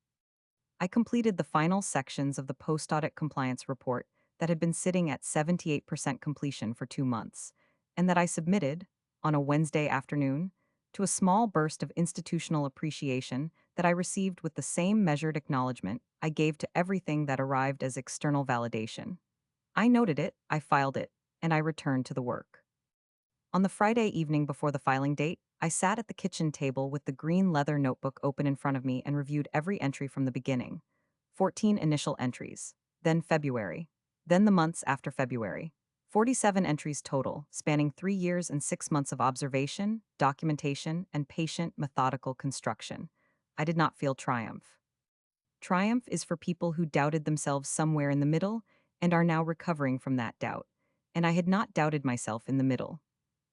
I completed the final sections of the post-audit compliance report that had been sitting at 78% completion for 2 months, and that I submitted, on a Wednesday afternoon, to a small burst of institutional appreciation that I received with the same measured acknowledgement I gave to everything that arrived as external validation. I noted it, I filed it, and I returned to the work. On the Friday evening before the filing date, I sat at the kitchen table with the green leather notebook open in front of me and reviewed every entry from the beginning. 14 initial entries, then February, then the months after February. 47 entries total, spanning 3 years and 6 months of observation, documentation, and patient, methodical construction. I did not feel triumph. Triumph is for people who doubted themselves somewhere in the middle and are now recovering from that doubt. And I had not doubted myself in the middle.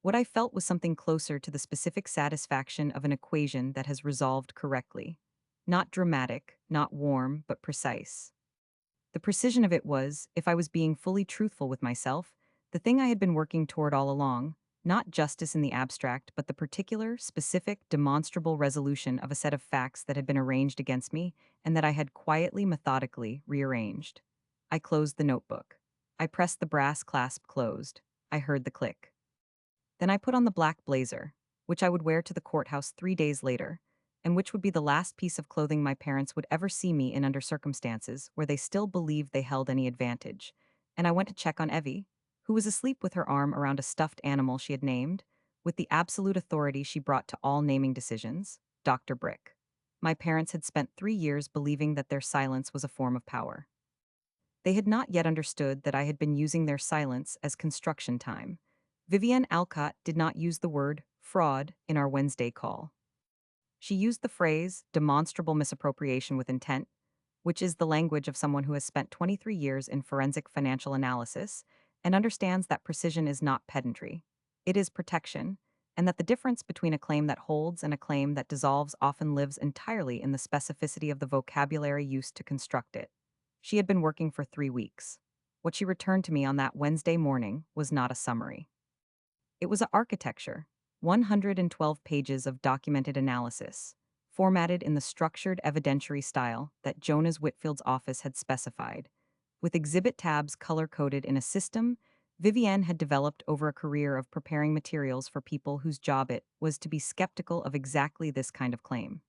What I felt was something closer to the specific satisfaction of an equation that has resolved correctly. Not dramatic, not warm, but precise. The precision of it was, if I was being fully truthful with myself, the thing I had been working toward all along, not justice in the abstract, but the particular, specific, demonstrable resolution of a set of facts that had been arranged against me and that I had quietly, methodically rearranged. I closed the notebook. I pressed the brass clasp closed. I heard the click. Then I put on the black blazer, which I would wear to the courthouse 3 days later, and which would be the last piece of clothing my parents would ever see me in under circumstances where they still believed they held any advantage. And I went to check on Evie, who was asleep with her arm around a stuffed animal she had named, with the absolute authority she brought to all naming decisions, Dr. Brick. My parents had spent 3 years believing that their silence was a form of power. They had not yet understood that I had been using their silence as construction time. Vivienne Alcott did not use the word fraud in our Wednesday call. She used the phrase demonstrable misappropriation with intent, which is the language of someone who has spent 23 years in forensic financial analysis and understands that precision is not pedantry. It is protection, and that the difference between a claim that holds and a claim that dissolves often lives entirely in the specificity of the vocabulary used to construct it. She had been working for 3 weeks. What she returned to me on that Wednesday morning was not a summary. It was a architecture, 112 pages of documented analysis, formatted in the structured evidentiary style that Jonas Whitfield's office had specified. With exhibit tabs color-coded in a system Vivienne had developed over a career of preparing materials for people whose job it was to be skeptical of exactly this kind of claim.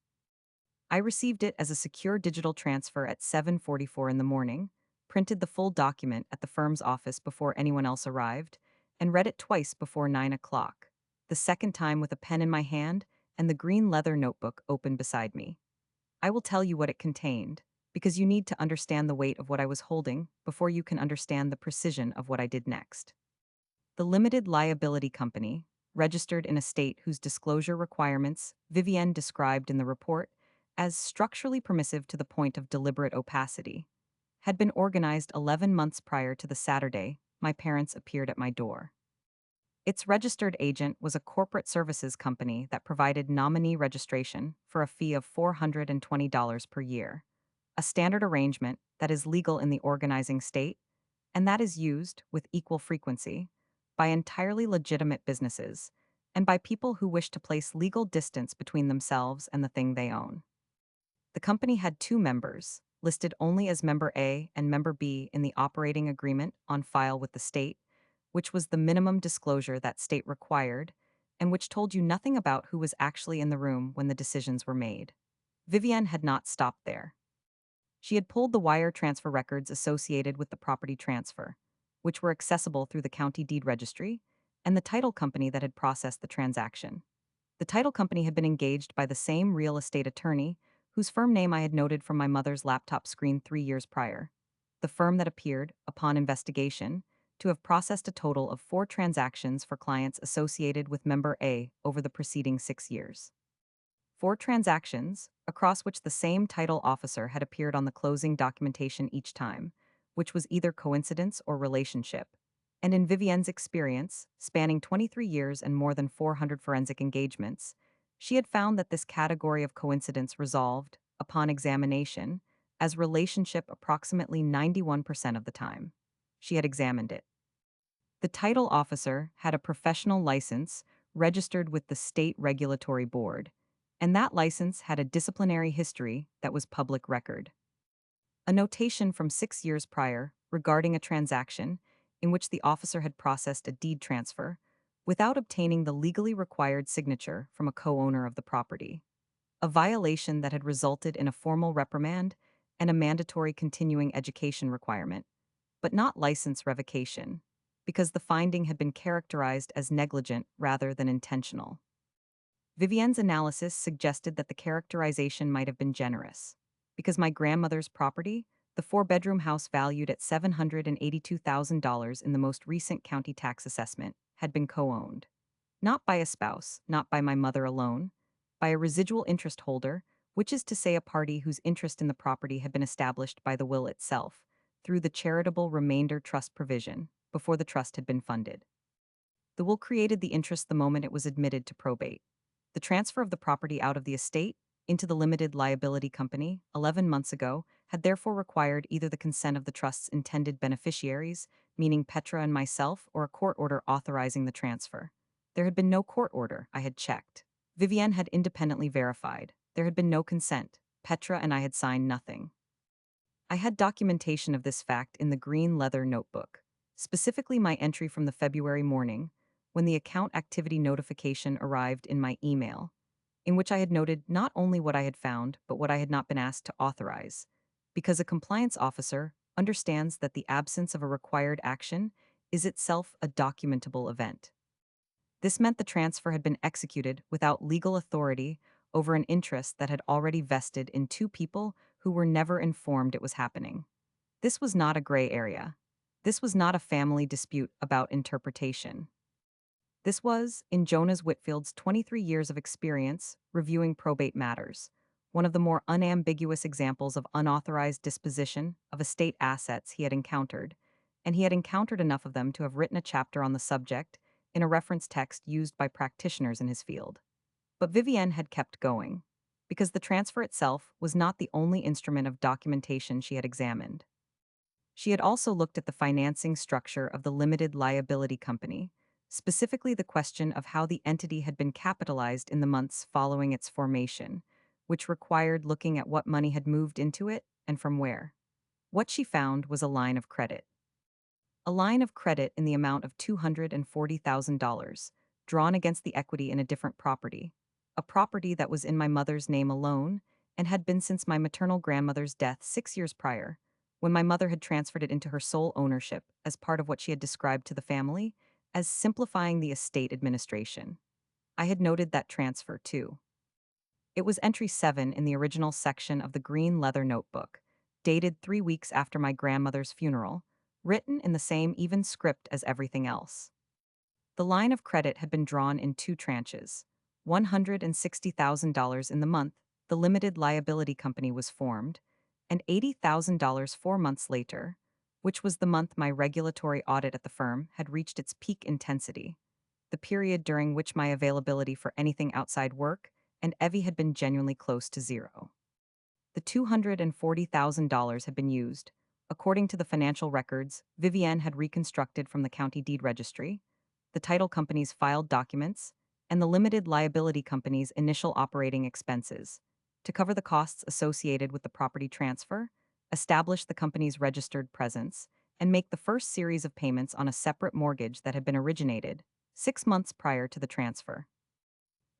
I received it as a secure digital transfer at 7:44 in the morning, printed the full document at the firm's office before anyone else arrived, and read it twice before 9 o'clock, the second time with a pen in my hand and the green leather notebook open beside me. I will tell you what it contained, because you need to understand the weight of what I was holding before you can understand the precision of what I did next. The limited liability company, registered in a state whose disclosure requirements Vivienne described in the report as structurally permissive to the point of deliberate opacity, had been organized 11 months prior to the Saturday my parents appeared at my door. Its registered agent was a corporate services company that provided nominee registration for a fee of $420 per year, a standard arrangement that is legal in the organizing state and that is used, with equal frequency, by entirely legitimate businesses and by people who wish to place legal distance between themselves and the thing they own. The company had two members, listed only as Member A and Member B in the operating agreement on file with the state, which was the minimum disclosure that state required, and which told you nothing about who was actually in the room when the decisions were made. Vivienne had not stopped there. She had pulled the wire transfer records associated with the property transfer, which were accessible through the county deed registry, and the title company that had processed the transaction. The title company had been engaged by the same real estate attorney whose firm name I had noted from my mother's laptop screen 3 years prior, the firm that appeared, upon investigation, to have processed a total of 4 transactions for clients associated with Member A over the preceding 6 years. 4 transactions, across which the same title officer had appeared on the closing documentation each time, which was either coincidence or relationship. And in Vivienne's experience, spanning 23 years and more than 400 forensic engagements, she had found that this category of coincidence resolved, upon examination, as relationship approximately 91% of the time. She had examined it. The title officer had a professional license registered with the state regulatory board, and that license had a disciplinary history that was public record. A notation from 6 years prior regarding a transaction in which the officer had processed a deed transfer without obtaining the legally required signature from a co-owner of the property, a violation that had resulted in a formal reprimand and a mandatory continuing education requirement, but not license revocation, because the finding had been characterized as negligent rather than intentional. Vivienne's analysis suggested that the characterization might have been generous, because my grandmother's property, the 4 bedroom house valued at $782,000 in the most recent county tax assessment, had been co-owned. Not by a spouse, not by my mother alone, by a residual interest holder, which is to say a party whose interest in the property had been established by the will itself, through the charitable remainder trust provision, before the trust had been funded. The will created the interest the moment it was admitted to probate. The transfer of the property out of the estate into the limited liability company 11 months ago had therefore required either the consent of the trust's intended beneficiaries, meaning Petra and myself, or a court order authorizing the transfer. There had been no court order, I had checked. Vivienne had independently verified. There had been no consent. Petra and I had signed nothing. I had documentation of this fact in the green leather notebook, specifically my entry from the February morning, when the account activity notification arrived in my email, in which I had noted not only what I had found, but what I had not been asked to authorize, because a compliance officer understands that the absence of a required action is itself a documentable event. This meant the transfer had been executed without legal authority over an interest that had already vested in two people who were never informed it was happening. This was not a gray area. This was not a family dispute about interpretation. This was, in Jonas Whitfield's 23 years of experience reviewing probate matters, one of the more unambiguous examples of unauthorized disposition of estate assets he had encountered, and he had encountered enough of them to have written a chapter on the subject in a reference text used by practitioners in his field. But Vivienne had kept going, because the transfer itself was not the only instrument of documentation she had examined. She had also looked at the financing structure of the limited liability company, specifically the question of how the entity had been capitalized in the months following its formation, which required looking at what money had moved into it and from where. What she found was a line of credit. A line of credit in the amount of $240,000, drawn against the equity in a different property, a property that was in my mother's name alone and had been since my maternal grandmother's death 6 years prior, when my mother had transferred it into her sole ownership as part of what she had described to the family as simplifying the estate administration. I had noted that transfer too. It was entry 7 in the original section of the green leather notebook, dated 3 weeks after my grandmother's funeral, written in the same even script as everything else. The line of credit had been drawn in two tranches, $160,000 in the month the limited liability company was formed, and $80,000 4 months later, which was the month my regulatory audit at the firm had reached its peak intensity, the period during which my availability for anything outside work and Evie had been genuinely close to zero. The $240,000 had been used, according to the financial records Vivienne had reconstructed from the county deed registry, the title company's filed documents, and the limited liability company's initial operating expenses, to cover the costs associated with the property transfer, establish the company's registered presence, and make the first series of payments on a separate mortgage that had been originated 6 months prior to the transfer.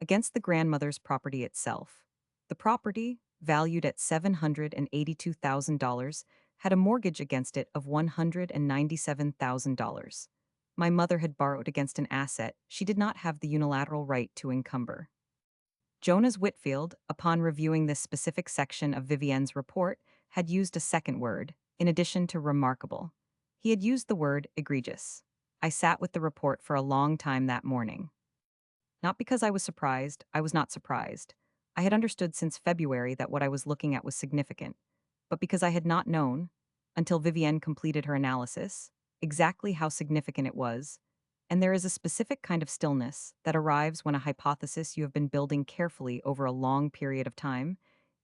Against the grandmother's property itself, the property, valued at $782,000, had a mortgage against it of $197,000. My mother had borrowed against an asset she did not have the unilateral right to encumber. Jonas Whitfield, upon reviewing this specific section of Vivienne's report, had used a second word, in addition to remarkable. He had used the word egregious. I sat with the report for a long time that morning. Not because I was surprised, I was not surprised. I had understood since February that what I was looking at was significant, but because I had not known, until Vivienne completed her analysis, exactly how significant it was, and there is a specific kind of stillness that arrives when a hypothesis you have been building carefully over a long period of time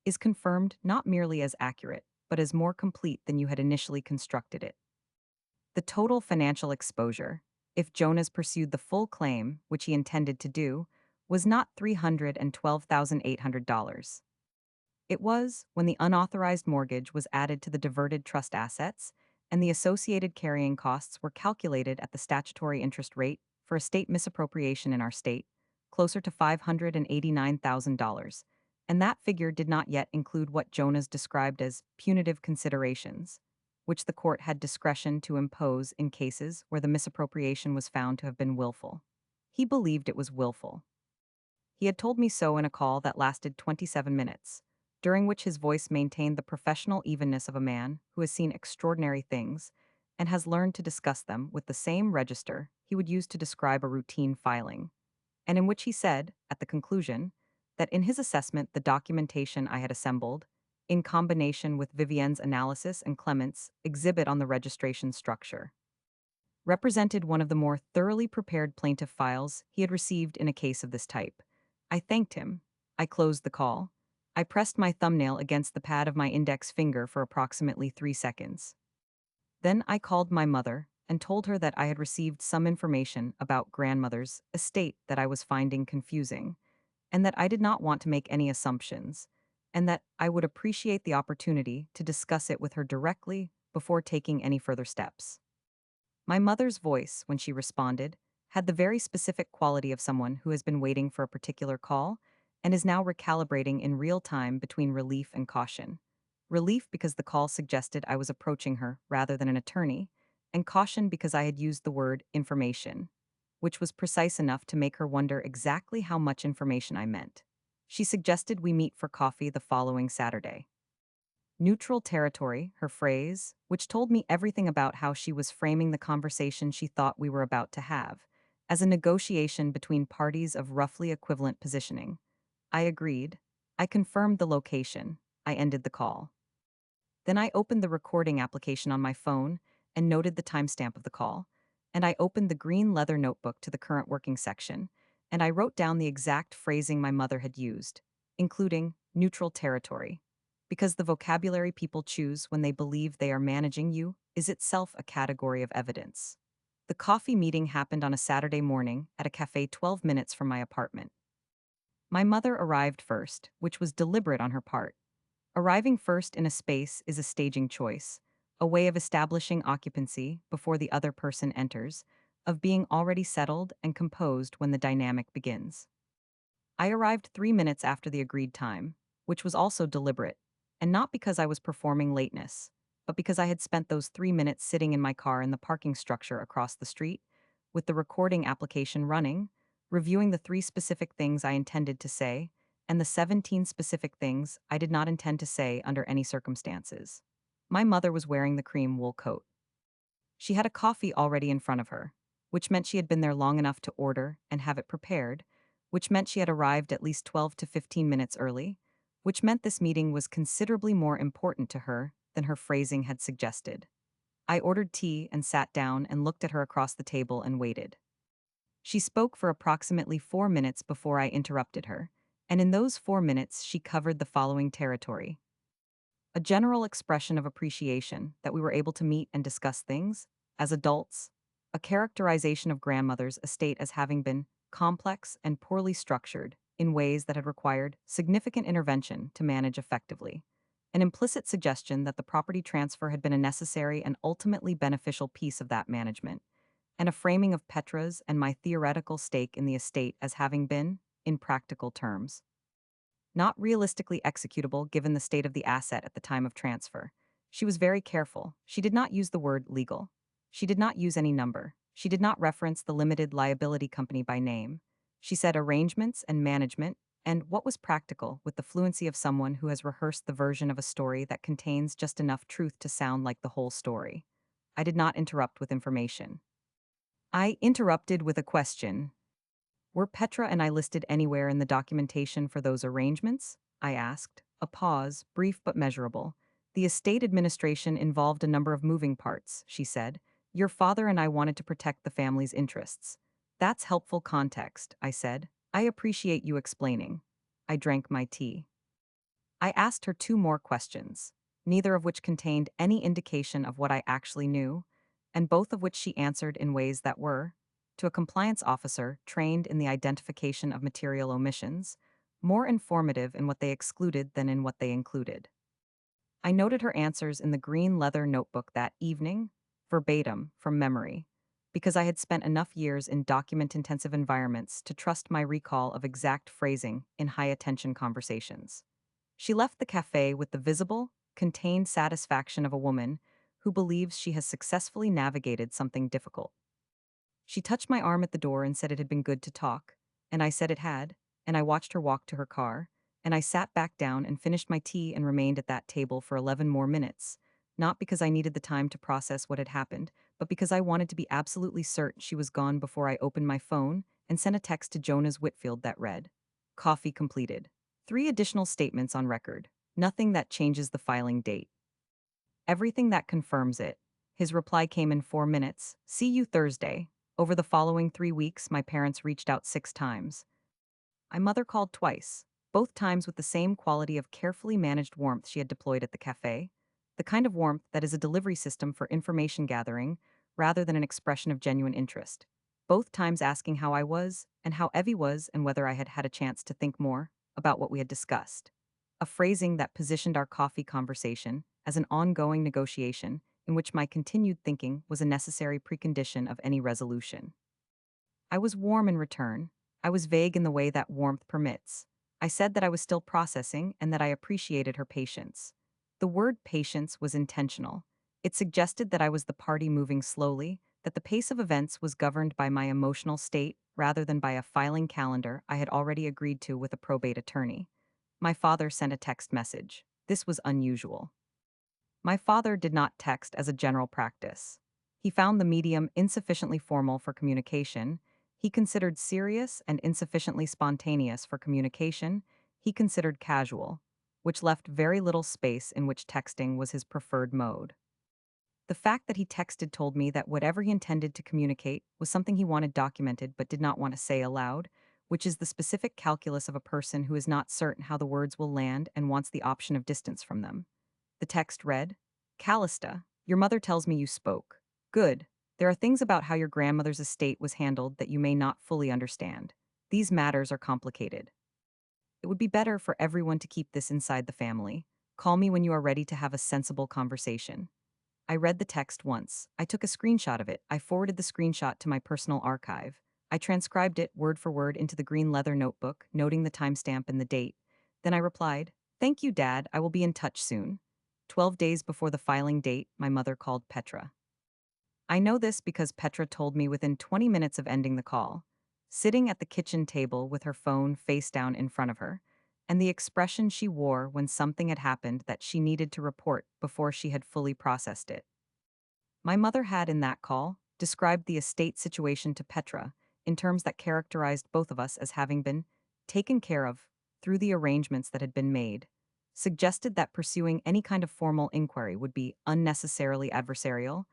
is confirmed not merely as accurate, but as more complete than you had initially constructed it. The total financial exposure, if Jonas pursued the full claim, which he intended to do, was not $312,800. It was, when the unauthorized mortgage was added to the diverted trust assets, and the associated carrying costs were calculated at the statutory interest rate for estate misappropriation in our state, closer to $589,000, and that figure did not yet include what Jonas described as punitive considerations, which the court had discretion to impose in cases where the misappropriation was found to have been willful. He believed it was willful. He had told me so in a call that lasted 27 minutes, during which his voice maintained the professional evenness of a man who has seen extraordinary things and has learned to discuss them with the same register he would use to describe a routine filing, and in which he said, at the conclusion, that in his assessment the documentation I had assembled, in combination with Vivienne's analysis and Clement's exhibit on the registration structure, represented one of the more thoroughly prepared plaintiff files he had received in a case of this type. I thanked him. I closed the call. I pressed my thumbnail against the pad of my index finger for approximately 3 seconds. Then I called my mother and told her that I had received some information about grandmother's estate that I was finding confusing, and that I did not want to make any assumptions, and that I would appreciate the opportunity to discuss it with her directly before taking any further steps. My mother's voice, when she responded, had the very specific quality of someone who has been waiting for a particular call and is now recalibrating in real time between relief and caution. Relief because the call suggested I was approaching her rather than an attorney, and caution because I had used the word information, which was precise enough to make her wonder exactly how much information I meant. She suggested we meet for coffee the following Saturday. Neutral territory, her phrase, which told me everything about how she was framing the conversation she thought we were about to have, as a negotiation between parties of roughly equivalent positioning. I agreed. I confirmed the location. I ended the call. Then I opened the recording application on my phone and noted the timestamp of the call. And I opened the green leather notebook to the current working section, and I wrote down the exact phrasing my mother had used, including neutral territory. Because the vocabulary people choose when they believe they are managing you is itself a category of evidence. The coffee meeting happened on a Saturday morning at a cafe 12 minutes from my apartment. My mother arrived first, which was deliberate on her part. Arriving first in a space is a staging choice, a way of establishing occupancy before the other person enters, of being already settled and composed when the dynamic begins. I arrived 3 minutes after the agreed time, which was also deliberate, and not because I was performing lateness, but because I had spent those 3 minutes sitting in my car in the parking structure across the street, with the recording application running, reviewing the 3 specific things I intended to say, and the 17 specific things I did not intend to say under any circumstances. My mother was wearing the cream wool coat. She had a coffee already in front of her, which meant she had been there long enough to order and have it prepared, which meant she had arrived at least 12 to 15 minutes early, which meant this meeting was considerably more important to her than her phrasing had suggested. I ordered tea and sat down and looked at her across the table and waited. She spoke for approximately 4 minutes before I interrupted her, and in those 4 minutes she covered the following territory: a general expression of appreciation that we were able to meet and discuss things as adults, a characterization of grandmother's estate as having been complex and poorly structured in ways that had required significant intervention to manage effectively, an implicit suggestion that the property transfer had been a necessary and ultimately beneficial piece of that management, and a framing of Petra's and my theoretical stake in the estate as having been, in practical terms, not realistically executable given the state of the asset at the time of transfer. She was very careful. She did not use the word legal. She did not use any number. She did not reference the limited liability company by name. She said arrangements and management, and what was practical with the fluency of someone who has rehearsed the version of a story that contains just enough truth to sound like the whole story. I did not interrupt with information. I interrupted with a question. Were Petra and I listed anywhere in the documentation for those arrangements? I asked. A pause, brief but measurable. The estate administration involved a number of moving parts, she said. Your father and I wanted to protect the family's interests. That's helpful context, I said. I appreciate you explaining. I drank my tea. I asked her 2 more questions, neither of which contained any indication of what I actually knew, and both of which she answered in ways that were, to a compliance officer trained in the identification of material omissions, more informative in what they excluded than in what they included. I noted her answers in the green leather notebook that evening, verbatim, from memory, because I had spent enough years in document-intensive environments to trust my recall of exact phrasing in high-attention conversations. She left the cafe with the visible, contained satisfaction of a woman who believes she has successfully navigated something difficult. She touched my arm at the door and said it had been good to talk, and I said it had, and I watched her walk to her car, and I sat back down and finished my tea and remained at that table for 11 more minutes, not because I needed the time to process what had happened, but because I wanted to be absolutely certain she was gone before I opened my phone and sent a text to Jonas Whitfield that read, "Coffee completed. 3 additional statements on record. Nothing that changes the filing date. Everything that confirms it." His reply came in 4 minutes. "See you Thursday." Over the following 3 weeks, my parents reached out 6 times. My mother called twice, both times with the same quality of carefully managed warmth she had deployed at the cafe, the kind of warmth that is a delivery system for information gathering rather than an expression of genuine interest. Both times asking how I was, and how Evie was, and whether I had had a chance to think more about what we had discussed. A phrasing that positioned our coffee conversation as an ongoing negotiation in which my continued thinking was a necessary precondition of any resolution. I was warm in return. I was vague in the way that warmth permits. I said that I was still processing and that I appreciated her patience. The word patience was intentional. It suggested that I was the party moving slowly, that the pace of events was governed by my emotional state rather than by a filing calendar I had already agreed to with a probate attorney. My father sent a text message. This was unusual. My father did not text as a general practice. He found the medium insufficiently formal for communication. He considered serious and insufficiently spontaneous for communication. he considered casual, which left very little space in which texting was his preferred mode. The fact that he texted told me that whatever he intended to communicate was something he wanted documented but did not want to say aloud, which is the specific calculus of a person who is not certain how the words will land and wants the option of distance from them. The text read, Callista, your mother tells me you spoke. Good. There are things about how your grandmother's estate was handled that you may not fully understand. These matters are complicated. It would be better for everyone to keep this inside the family. Call me when you are ready to have a sensible conversation. I read the text once. I took a screenshot of it. I forwarded the screenshot to my personal archive. I transcribed it word for word into the green leather notebook, noting the timestamp and the date. Then I replied, Thank you, Dad. I will be in touch soon. 12 days before the filing date, my mother called Petra. I know this because Petra told me within 20 minutes of ending the call, sitting at the kitchen table with her phone face down in front of her, and the expression she wore when something had happened that she needed to report before she had fully processed it. My mother had, in that call, described the estate situation to Petra in terms that characterized both of us as having been taken care of through the arrangements that had been made, suggested that pursuing any kind of formal inquiry would be unnecessarily adversarial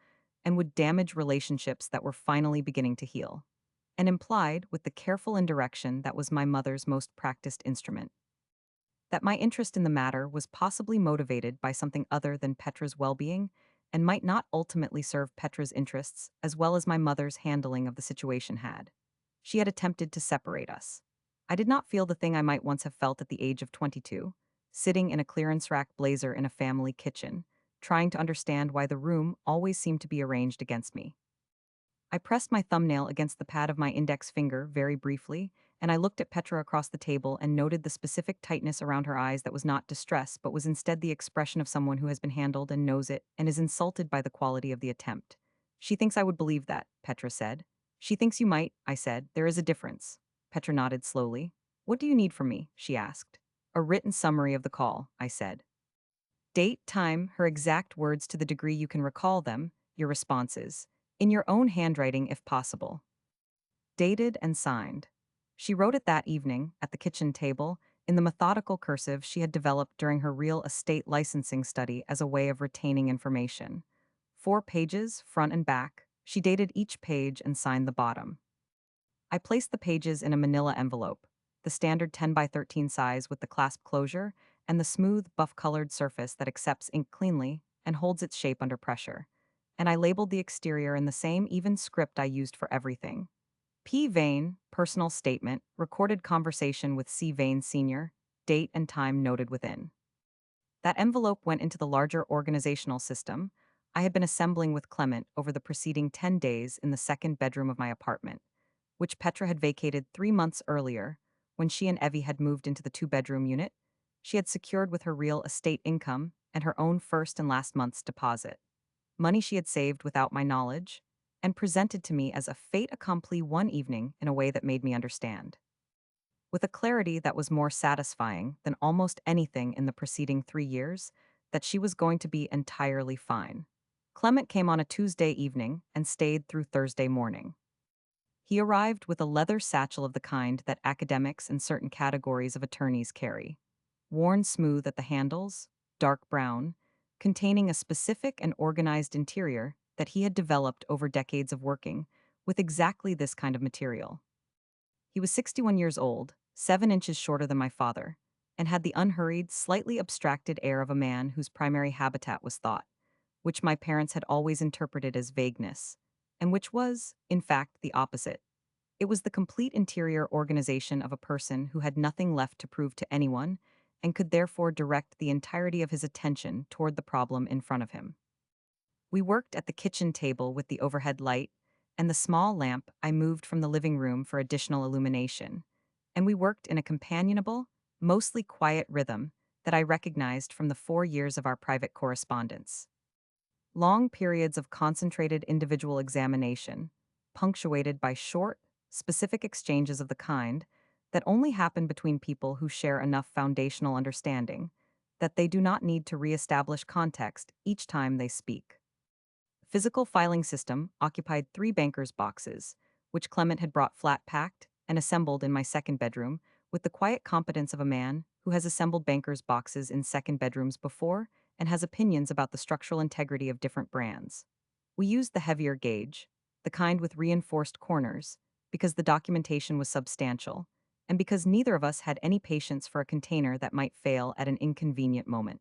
and would damage relationships that were finally beginning to heal, and implied, with the careful indirection that was my mother's most practiced instrument, that my interest in the matter was possibly motivated by something other than Petra's well-being and might not ultimately serve Petra's interests as well as my mother's handling of the situation had. She had attempted to separate us. I did not feel the thing I might once have felt at the age of 22, sitting in a clearance rack blazer in a family kitchen, trying to understand why the room always seemed to be arranged against me. I pressed my thumbnail against the pad of my index finger very briefly, and I looked at Petra across the table and noted the specific tightness around her eyes that was not distress but was instead the expression of someone who has been handled and knows it and is insulted by the quality of the attempt. She thinks I would believe that, Petra said. She thinks you might, I said. There is a difference. Petra nodded slowly. What do you need from me? She asked. A written summary of the call, I said. Date, time, her exact words to the degree you can recall them, your responses. In your own handwriting if possible. Dated and signed. She wrote it that evening, at the kitchen table, in the methodical cursive she had developed during her real estate licensing study as a way of retaining information. 4 pages, front and back. She dated each page and signed the bottom. I placed the pages in a manila envelope, the standard 10 by 13 size with the clasp closure and the smooth, buff-colored surface that accepts ink cleanly and holds its shape under pressure. And I labeled the exterior in the same even script I used for everything. P. Vane, personal statement, recorded conversation with C. Vane Sr., date and time noted within. That envelope went into the larger organizational system I had been assembling with Clement over the preceding 10 days in the second bedroom of my apartment, which Petra had vacated 3 months earlier when she and Evie had moved into the 2-bedroom unit she had secured with her real estate income and her own first and last month's deposit. Money she had saved without my knowledge, and presented to me as a fait accompli one evening in a way that made me understand. With a clarity that was more satisfying than almost anything in the preceding 3 years, that she was going to be entirely fine. Clement came on a Tuesday evening and stayed through Thursday morning. He arrived with a leather satchel of the kind that academics and certain categories of attorneys carry. Worn smooth at the handles, dark brown, containing a specific and organized interior that he had developed over decades of working with exactly this kind of material. He was 61 years old, 7 inches shorter than my father, and had the unhurried, slightly abstracted air of a man whose primary habitat was thought, which my parents had always interpreted as vagueness, and which was, in fact, the opposite. It was the complete interior organization of a person who had nothing left to prove to anyone and could therefore direct the entirety of his attention toward the problem in front of him. We worked at the kitchen table with the overhead light and the small lamp I moved from the living room for additional illumination, and we worked in a companionable, mostly quiet rhythm that I recognized from the 4 years of our private correspondence. Long periods of concentrated individual examination, punctuated by short, specific exchanges of the kind that only happen between people who share enough foundational understanding that they do not need to reestablish context each time they speak. Physical filing system occupied 3 banker's boxes, which Clement had brought flat packed and assembled in my second bedroom with the quiet competence of a man who has assembled bankers' boxes in second bedrooms before and has opinions about the structural integrity of different brands. We used the heavier gauge, the kind with reinforced corners, because the documentation was substantial, and because neither of us had any patience for a container that might fail at an inconvenient moment.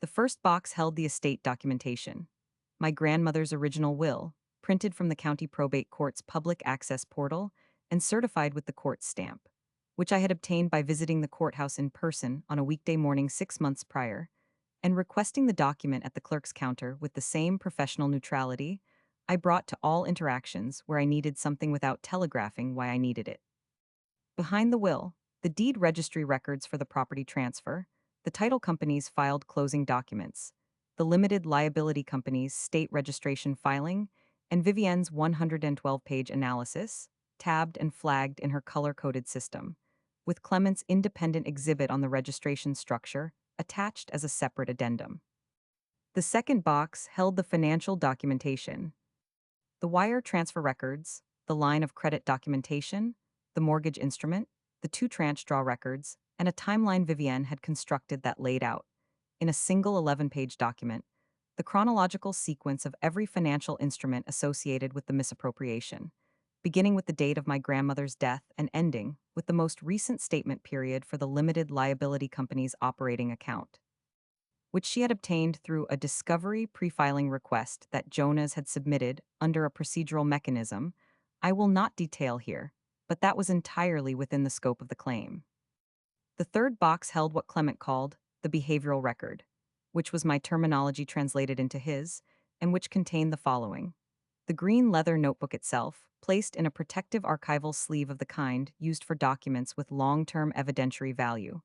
The first box held the estate documentation, my grandmother's original will, printed from the county probate court's public access portal and certified with the court stamp, which I had obtained by visiting the courthouse in person on a weekday morning 6 months prior, and requesting the document at the clerk's counter with the same professional neutrality I brought to all interactions where I needed something without telegraphing why I needed it. Behind the will, the deed registry records for the property transfer, the title company's filed closing documents, the limited liability company's state registration filing, and Vivienne's 112-page analysis, tabbed and flagged in her color-coded system, with Clement's independent exhibit on the registration structure attached as a separate addendum. The second box held the financial documentation, the wire transfer records, the line of credit documentation, the mortgage instrument, the two tranche draw records, and a timeline Vivienne had constructed that laid out, in a single 11-page document, the chronological sequence of every financial instrument associated with the misappropriation, beginning with the date of my grandmother's death and ending with the most recent statement period for the limited liability company's operating account, which she had obtained through a discovery pre-filing request that Jonas had submitted under a procedural mechanism I will not detail here, but that was entirely within the scope of the claim. The third box held what Clement called the behavioral record, which was my terminology translated into his, and which contained the following: the green leather notebook itself, placed in a protective archival sleeve of the kind used for documents with long-term evidentiary value,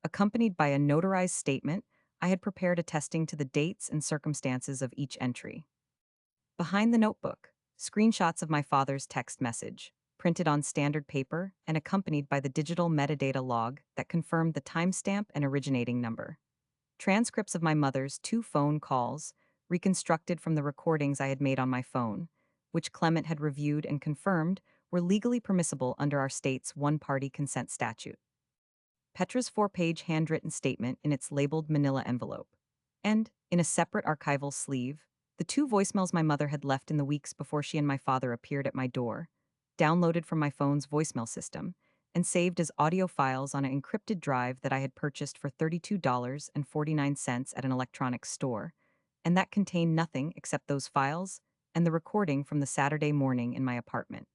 accompanied by a notarized statement I had prepared attesting to the dates and circumstances of each entry. Behind the notebook, screenshots of my father's text message, printed on standard paper and accompanied by the digital metadata log that confirmed the timestamp and originating number. Transcripts of my mother's 2 phone calls, reconstructed from the recordings I had made on my phone, which Clement had reviewed and confirmed were legally permissible under our state's one-party consent statute. Petra's 4-page handwritten statement in its labeled manila envelope, and, in a separate archival sleeve, the 2 voicemails my mother had left in the weeks before she and my father appeared at my door, downloaded from my phone's voicemail system, and saved as audio files on an encrypted drive that I had purchased for $32.49 at an electronics store, and that contained nothing except those files and the recording from the Saturday morning in my apartment.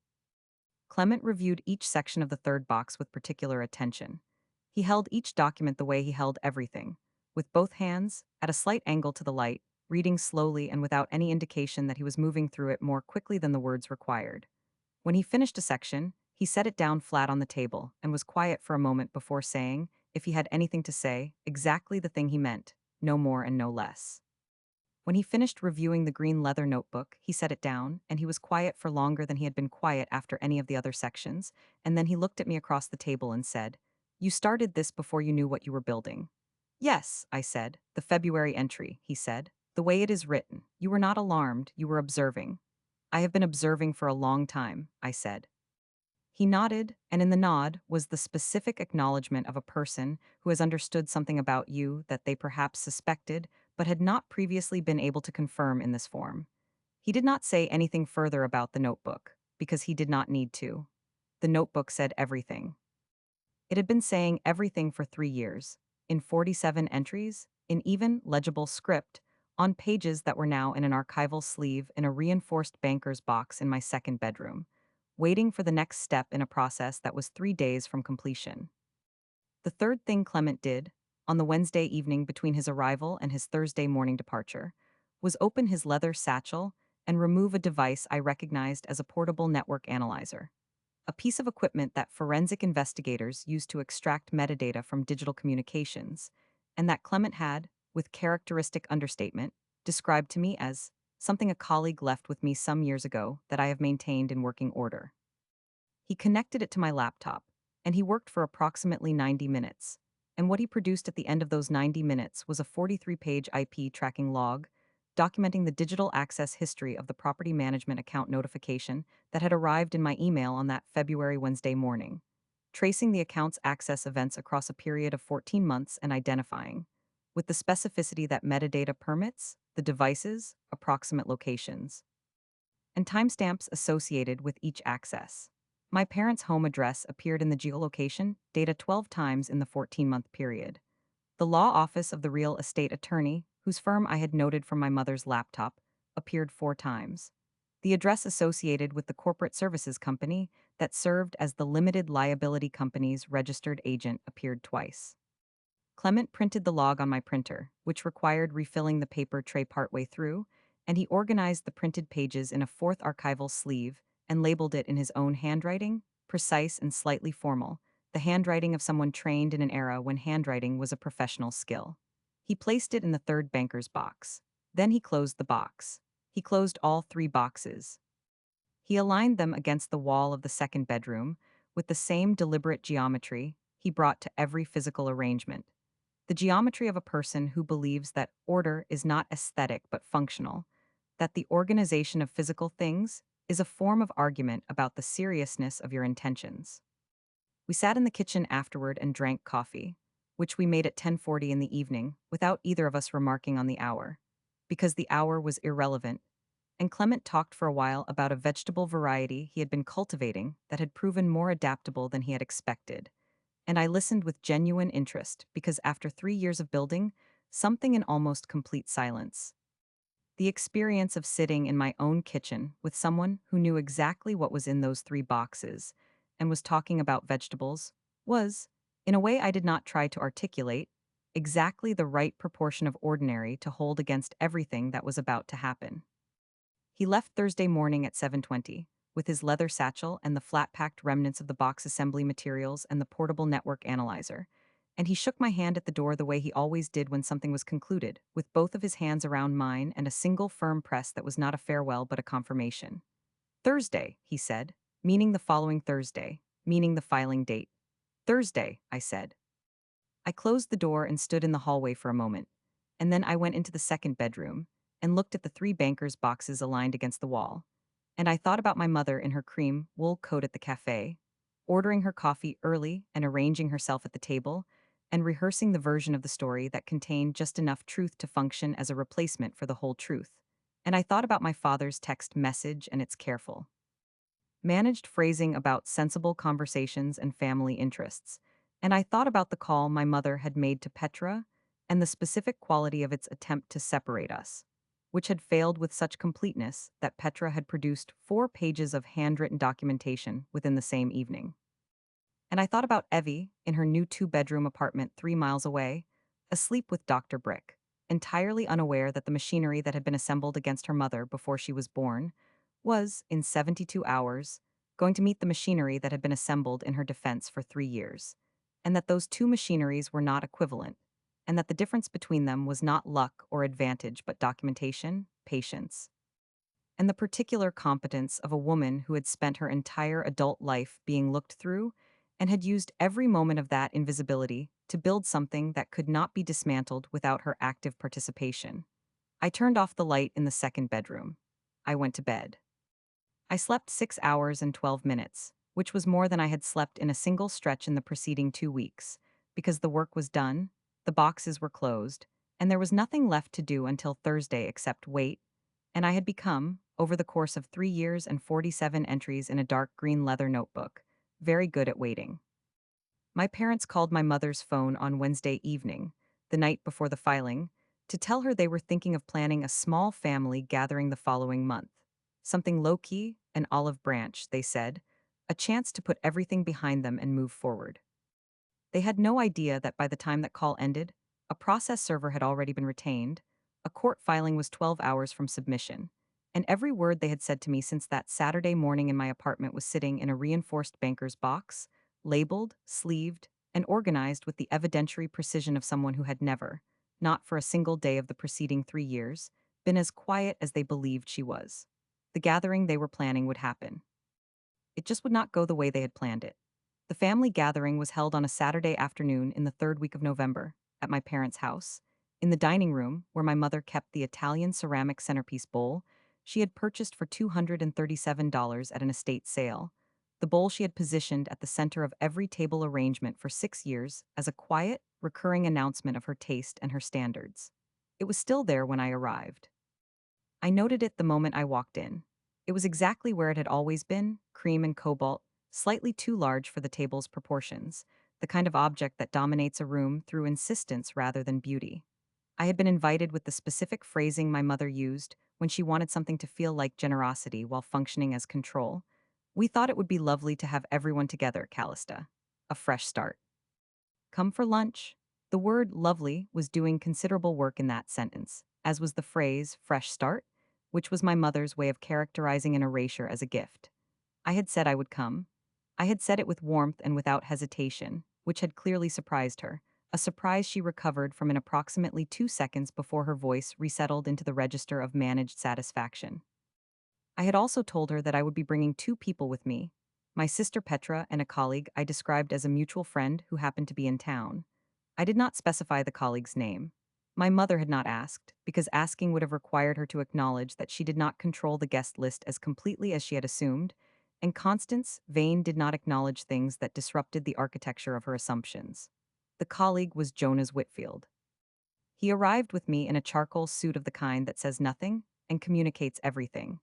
Clement reviewed each section of the third box with particular attention. He held each document the way he held everything, with both hands, at a slight angle to the light, reading slowly and without any indication that he was moving through it more quickly than the words required. When he finished a section, he set it down flat on the table and was quiet for a moment before saying, if he had anything to say, exactly the thing he meant, no more and no less. When he finished reviewing the green leather notebook, he set it down, and he was quiet for longer than he had been quiet after any of the other sections, and then he looked at me across the table and said, "You started this before you knew what you were building." "Yes," I said. "The February entry," he said. "The way it is written. You were not alarmed, you were observing." "I have been observing for a long time," I said. He nodded, and in the nod was the specific acknowledgement of a person who has understood something about you that they perhaps suspected but had not previously been able to confirm in this form. He did not say anything further about the notebook, because he did not need to. The notebook said everything. It had been saying everything for 3 years, in 47 entries, in even legible script, on pages that were now in an archival sleeve in a reinforced banker's box in my second bedroom, waiting for the next step in a process that was 3 days from completion. The third thing Clement did, on the Wednesday evening between his arrival and his Thursday morning departure, was open his leather satchel and remove a device I recognized as a portable network analyzer, a piece of equipment that forensic investigators use to extract metadata from digital communications, and that Clement had, with characteristic understatement, described to me as something a colleague left with me some years ago that I have maintained in working order. He connected it to my laptop, and he worked for approximately 90 minutes. And what he produced at the end of those 90 minutes was a 43-page IP tracking log documenting the digital access history of the property management account notification that had arrived in my email on that February Wednesday morning, tracing the account's access events across a period of 14 months and identifying, with the specificity that metadata permits, the devices, approximate locations, and timestamps associated with each access. My parents' home address appeared in the geolocation data 12 times in the 14-month period. The law office of the real estate attorney, whose firm I had noted from my mother's laptop, appeared 4 times. The address associated with the corporate services company that served as the limited liability company's registered agent appeared twice. Clement printed the log on my printer, which required refilling the paper tray partway through, and he organized the printed pages in a fourth archival sleeve and labeled it in his own handwriting, precise and slightly formal, the handwriting of someone trained in an era when handwriting was a professional skill. He placed it in the third banker's box. Then he closed the box. He closed all 3 boxes. He aligned them against the wall of the second bedroom with the same deliberate geometry he brought to every physical arrangement. The geometry of a person who believes that order is not aesthetic but functional, that the organization of physical things is a form of argument about the seriousness of your intentions. We sat in the kitchen afterward and drank coffee, which we made at 10:40 in the evening, without either of us remarking on the hour, because the hour was irrelevant, and Clement talked for a while about a vegetable variety he had been cultivating that had proven more adaptable than he had expected, and I listened with genuine interest because after 3 years of building, something in almost complete silence. The experience of sitting in my own kitchen with someone who knew exactly what was in those 3 boxes and was talking about vegetables was, in a way I did not try to articulate, exactly the right proportion of ordinary to hold against everything that was about to happen. He left Thursday morning at 7:20, with his leather satchel and the flat-packed remnants of the box assembly materials and the portable network analyzer, and he shook my hand at the door the way he always did when something was concluded, with both of his hands around mine and a single firm press that was not a farewell but a confirmation. Thursday, he said, meaning the following Thursday, meaning the filing date. Thursday, I said. I closed the door and stood in the hallway for a moment, and then I went into the second bedroom and looked at the 3 bankers' boxes aligned against the wall. And I thought about my mother in her cream wool coat at the cafe, ordering her coffee early and arranging herself at the table, and rehearsing the version of the story that contained just enough truth to function as a replacement for the whole truth. And I thought about my father's text message and its careful, managed phrasing about sensible conversations and family interests. And I thought about the call my mother had made to Petra and the specific quality of its attempt to separate us, which had failed with such completeness that Petra had produced 4 pages of handwritten documentation within the same evening. And I thought about Evie in her new 2 bedroom apartment 3 miles away, asleep with Dr. Brick, entirely unaware that the machinery that had been assembled against her mother before she was born was, in 72 hours, going to meet the machinery that had been assembled in her defense for 3 years, and that those 2 machineries were not equivalent, and that the difference between them was not luck or advantage but documentation, patience, and the particular competence of a woman who had spent her entire adult life being looked through and had used every moment of that invisibility to build something that could not be dismantled without her active participation. I turned off the light in the second bedroom. I went to bed. I slept 6 hours and 12 minutes, which was more than I had slept in a single stretch in the preceding 2 weeks, because the work was done, the boxes were closed, and there was nothing left to do until Thursday except wait, and I had become, over the course of 3 years and 47 entries in a dark green leather notebook, very good at waiting. My parents called my mother's phone on Wednesday evening, the night before the filing, to tell her they were thinking of planning a small family gathering the following month. Something low-key, an olive branch, they said, a chance to put everything behind them and move forward. They had no idea that by the time that call ended, a process server had already been retained, a court filing was 12 hours from submission, and every word they had said to me since that Saturday morning in my apartment was sitting in a reinforced banker's box, labeled, sleeved, and organized with the evidentiary precision of someone who had never, not for a single day of the preceding 3 years, been as quiet as they believed she was. The gathering they were planning would happen. It just would not go the way they had planned it. The family gathering was held on a Saturday afternoon in the third week of November, at my parents' house. In the dining room, where my mother kept the Italian ceramic centerpiece bowl she had purchased for $237 at an estate sale, the bowl she had positioned at the center of every table arrangement for 6 years as a quiet, recurring announcement of her taste and her standards. It was still there when I arrived. I noted it the moment I walked in. It was exactly where it had always been, cream and cobalt, slightly too large for the table's proportions, the kind of object that dominates a room through insistence rather than beauty. I had been invited with the specific phrasing my mother used when she wanted something to feel like generosity while functioning as control. We thought it would be lovely to have everyone together, Callista. A fresh start. Come for lunch. The word lovely was doing considerable work in that sentence, as was the phrase fresh start, which was my mother's way of characterizing an erasure as a gift. I had said I would come. I had said it with warmth and without hesitation, which had clearly surprised her, a surprise she recovered from in approximately 2 seconds before her voice resettled into the register of managed satisfaction. I had also told her that I would be bringing two people with me, my sister Petra and a colleague I described as a mutual friend who happened to be in town. I did not specify the colleague's name. My mother had not asked, because asking would have required her to acknowledge that she did not control the guest list as completely as she had assumed, and Constance Vane did not acknowledge things that disrupted the architecture of her assumptions. The colleague was Jonas Whitfield. He arrived with me in a charcoal suit of the kind that says nothing and communicates everything.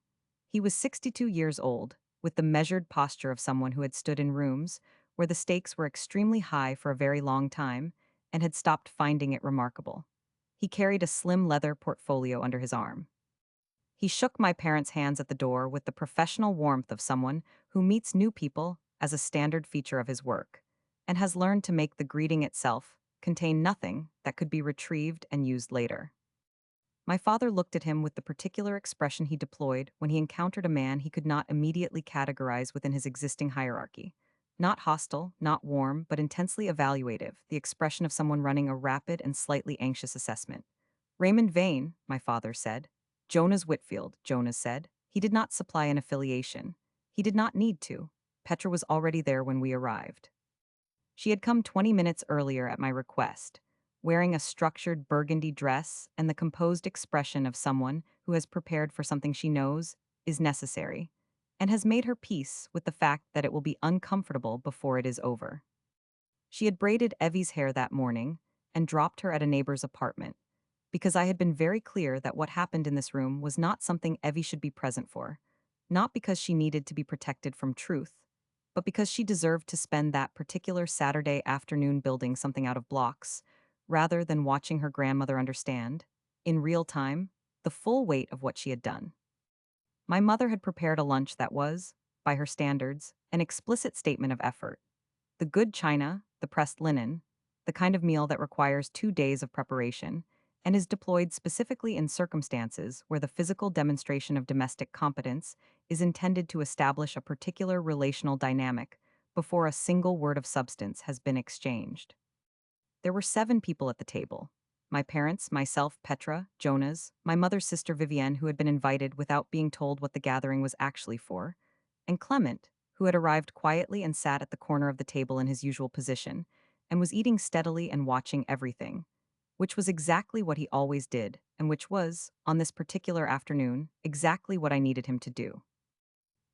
He was 62 years old, with the measured posture of someone who had stood in rooms where the stakes were extremely high for a very long time and had stopped finding it remarkable. He carried a slim leather portfolio under his arm. He shook my parents' hands at the door with the professional warmth of someone who meets new people as a standard feature of his work, and has learned to make the greeting itself contain nothing that could be retrieved and used later. My father looked at him with the particular expression he deployed when he encountered a man he could not immediately categorize within his existing hierarchy. Not hostile, not warm, but intensely evaluative, the expression of someone running a rapid and slightly anxious assessment. Raymond Vane, my father said. Jonas Whitfield, Jonas said. He did not supply an affiliation. He did not need to. Petra was already there when we arrived. She had come 20 minutes earlier at my request, wearing a structured burgundy dress and the composed expression of someone who has prepared for something she knows is necessary, and has made her peace with the fact that it will be uncomfortable before it is over. She had braided Evie's hair that morning and dropped her at a neighbor's apartment, because I had been very clear that what happened in this room was not something Evie should be present for, not because she needed to be protected from truth, but because she deserved to spend that particular Saturday afternoon building something out of blocks, rather than watching her grandmother understand, in real time, the full weight of what she had done. My mother had prepared a lunch that was, by her standards, an explicit statement of effort. The good china, the pressed linen, the kind of meal that requires 2 days of preparation, and is deployed specifically in circumstances where the physical demonstration of domestic competence is intended to establish a particular relational dynamic before a single word of substance has been exchanged. There were 7 people at the table. My parents, myself, Petra, Jonas, my mother's sister Vivienne, who had been invited without being told what the gathering was actually for, and Clement, who had arrived quietly and sat at the corner of the table in his usual position, and was eating steadily and watching everything, which was exactly what he always did, and which was, on this particular afternoon, exactly what I needed him to do.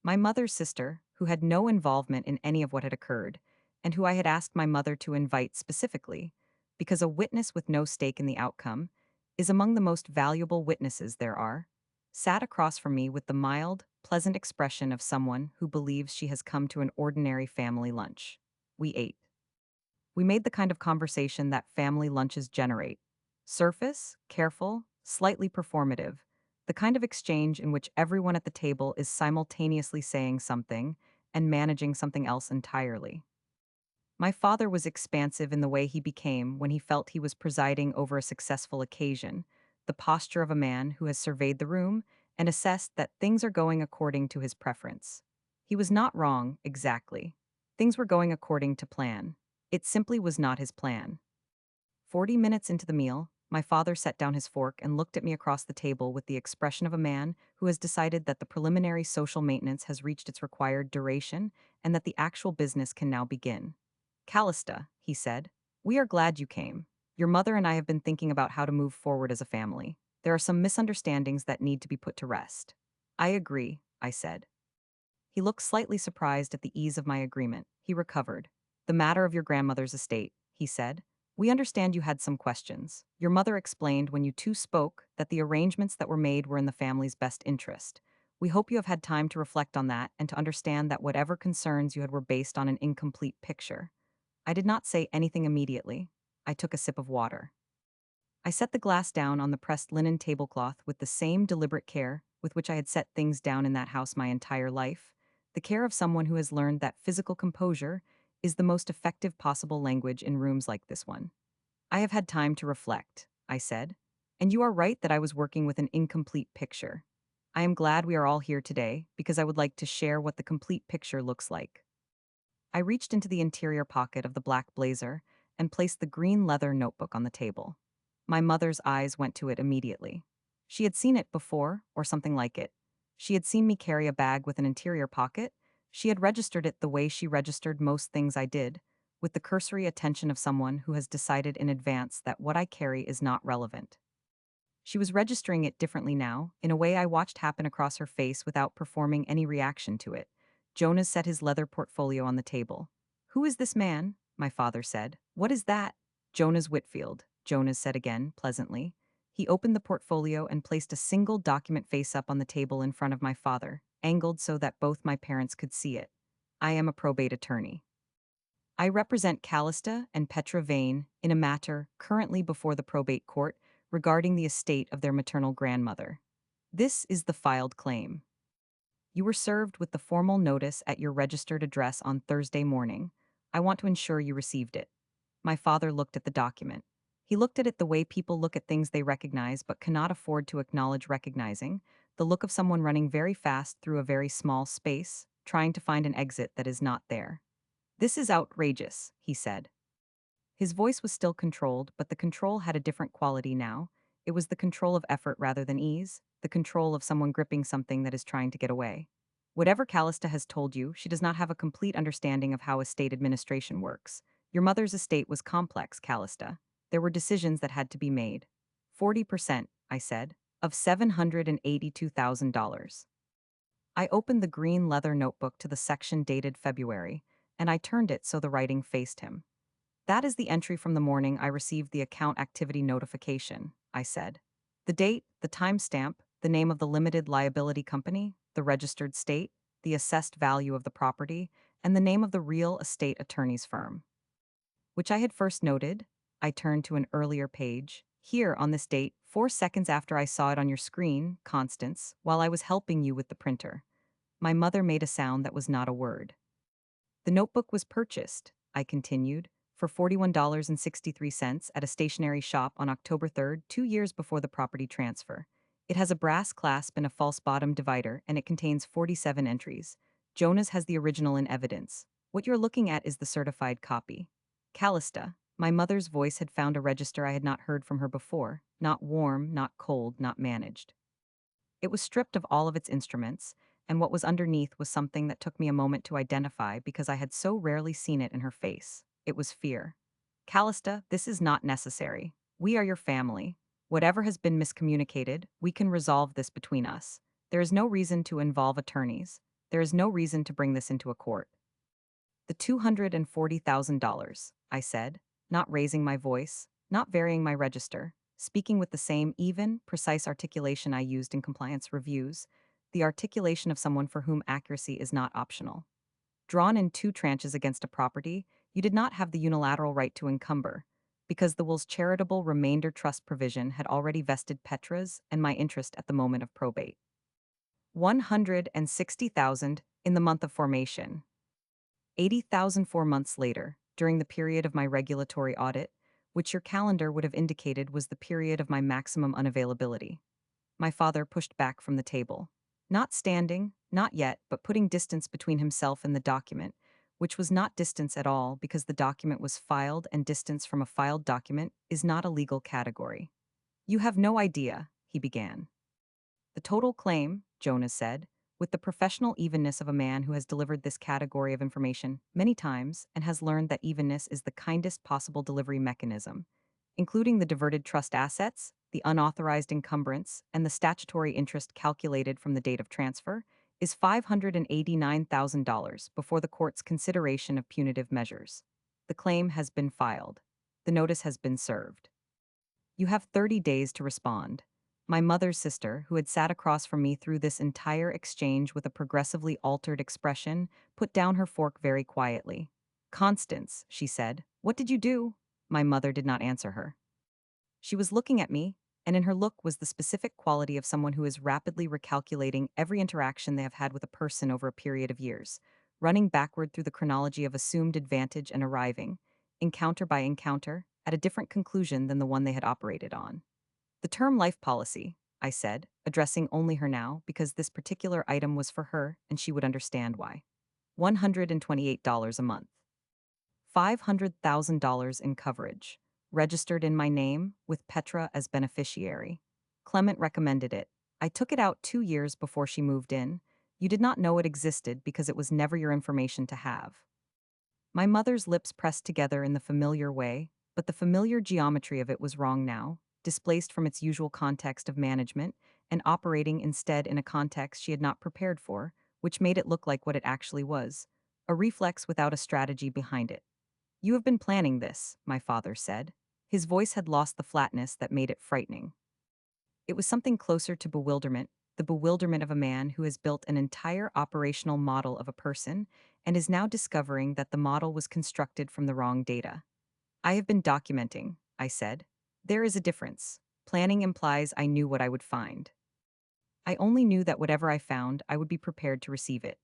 My mother's sister, who had no involvement in any of what had occurred, and who I had asked my mother to invite specifically, because a witness with no stake in the outcome is among the most valuable witnesses there are, sat across from me with the mild, pleasant expression of someone who believes she has come to an ordinary family lunch. We ate. We made the kind of conversation that family lunches generate. Surface, careful, slightly performative. The kind of exchange in which everyone at the table is simultaneously saying something and managing something else entirely. My father was expansive in the way he became when he felt he was presiding over a successful occasion, the posture of a man who has surveyed the room and assessed that things are going according to his preference. He was not wrong, exactly. Things were going according to plan. It simply was not his plan. 40 minutes into the meal, my father set down his fork and looked at me across the table with the expression of a man who has decided that the preliminary social maintenance has reached its required duration and that the actual business can now begin. Callista, he said, we are glad you came. Your mother and I have been thinking about how to move forward as a family. There are some misunderstandings that need to be put to rest. I agree, I said. He looked slightly surprised at the ease of my agreement. He recovered. The matter of your grandmother's estate, he said. We understand you had some questions. Your mother explained when you two spoke that the arrangements that were made were in the family's best interest. We hope you have had time to reflect on that and to understand that whatever concerns you had were based on an incomplete picture. I did not say anything immediately. I took a sip of water. I set the glass down on the pressed linen tablecloth with the same deliberate care with which I had set things down in that house my entire life, the care of someone who has learned that physical composure is the most effective possible language in rooms like this one. I have had time to reflect, I said, and you are right that I was working with an incomplete picture. I am glad we are all here today because I would like to share what the complete picture looks like. I reached into the interior pocket of the black blazer and placed the green leather notebook on the table. My mother's eyes went to it immediately. She had seen it before, or something like it. She had seen me carry a bag with an interior pocket. She had registered it the way she registered most things I did, with the cursory attention of someone who has decided in advance that what I carry is not relevant. She was registering it differently now, in a way I watched happen across her face without performing any reaction to it. Jonas set his leather portfolio on the table. Who is this man? My father said. What is that? Jonas Whitfield, Jonas said again, pleasantly. He opened the portfolio and placed a single document face up on the table in front of my father, angled so that both my parents could see it. I am a probate attorney. I represent Callista and Petra Vane in a matter currently before the probate court regarding the estate of their maternal grandmother. This is the filed claim. You were served with the formal notice at your registered address on Thursday morning. I want to ensure you received it. My father looked at the document. He looked at it the way people look at things they recognize but cannot afford to acknowledge recognizing, the look of someone running very fast through a very small space, trying to find an exit that is not there. This is outrageous, he said. His voice was still controlled, but the control had a different quality now. It was the control of effort rather than ease, the control of someone gripping something that is trying to get away. Whatever Callista has told you, she does not have a complete understanding of how estate administration works. Your mother's estate was complex, Callista. There were decisions that had to be made. 40%, I said, of $782,000. I opened the green leather notebook to the section dated February, and I turned it so the writing faced him. That is the entry from the morning I received the account activity notification, I said. The date, the timestamp, the name of the limited liability company, the registered state, the assessed value of the property, and the name of the real estate attorney's firm. Which I had first noted, I turned to an earlier page. Here, on this date, 4 seconds after I saw it on your screen, Constance, while I was helping you with the printer. My mother made a sound that was not a word. The notebook was purchased, I continued, for $41.63 at a stationery shop on October 3rd, 2 years before the property transfer. It has a brass clasp and a false bottom divider, and it contains 47 entries. Jonas has the original in evidence. What you're looking at is the certified copy. Callista, my mother's voice had found a register I had not heard from her before, not warm, not cold, not managed. It was stripped of all of its instruments, and what was underneath was something that took me a moment to identify because I had so rarely seen it in her face. It was fear. Callista, this is not necessary. We are your family. Whatever has been miscommunicated, we can resolve this between us. There is no reason to involve attorneys. There is no reason to bring this into a court. The $240,000, I said, not raising my voice, not varying my register, speaking with the same even, precise articulation I used in compliance reviews, the articulation of someone for whom accuracy is not optional. Drawn in two tranches against a property, you did not have the unilateral right to encumber, because the will's charitable remainder trust provision had already vested Petra's and my interest at the moment of probate. 160,000 in the month of formation. 80,000 4 months later, during the period of my regulatory audit, which your calendar would have indicated was the period of my maximum unavailability. My father pushed back from the table. Not standing, not yet, but putting distance between himself and the document, which was not distance at all because the document was filed and distance from a filed document is not a legal category. You have no idea, he began. The total claim, Jonas said, with the professional evenness of a man who has delivered this category of information many times and has learned that evenness is the kindest possible delivery mechanism, including the diverted trust assets, the unauthorized encumbrance, and the statutory interest calculated from the date of transfer, is $589,000 before the court's consideration of punitive measures. The claim has been filed. The notice has been served. You have 30 days to respond. My mother's sister, who had sat across from me through this entire exchange with a progressively altered expression, put down her fork very quietly. Constance, she said, what did you do? My mother did not answer her. She was looking at me, and in her look was the specific quality of someone who is rapidly recalculating every interaction they have had with a person over a period of years, running backward through the chronology of assumed advantage and arriving, encounter by encounter, at a different conclusion than the one they had operated on. The term life policy, I said, addressing only her now because this particular item was for her and she would understand why. $128 a month. $500,000 in coverage, registered in my name with Petra as beneficiary. Clement recommended it. I took it out 2 years before she moved in. You did not know it existed because it was never your information to have. My mother's lips pressed together in the familiar way, but the familiar geometry of it was wrong now, displaced from its usual context of management, and operating instead in a context she had not prepared for, which made it look like what it actually was, a reflex without a strategy behind it. You have been planning this, my father said. His voice had lost the flatness that made it frightening. It was something closer to bewilderment, the bewilderment of a man who has built an entire operational model of a person and is now discovering that the model was constructed from the wrong data. I have been documenting, I said. There is a difference. Planning implies I knew what I would find. I only knew that whatever I found, I would be prepared to receive it.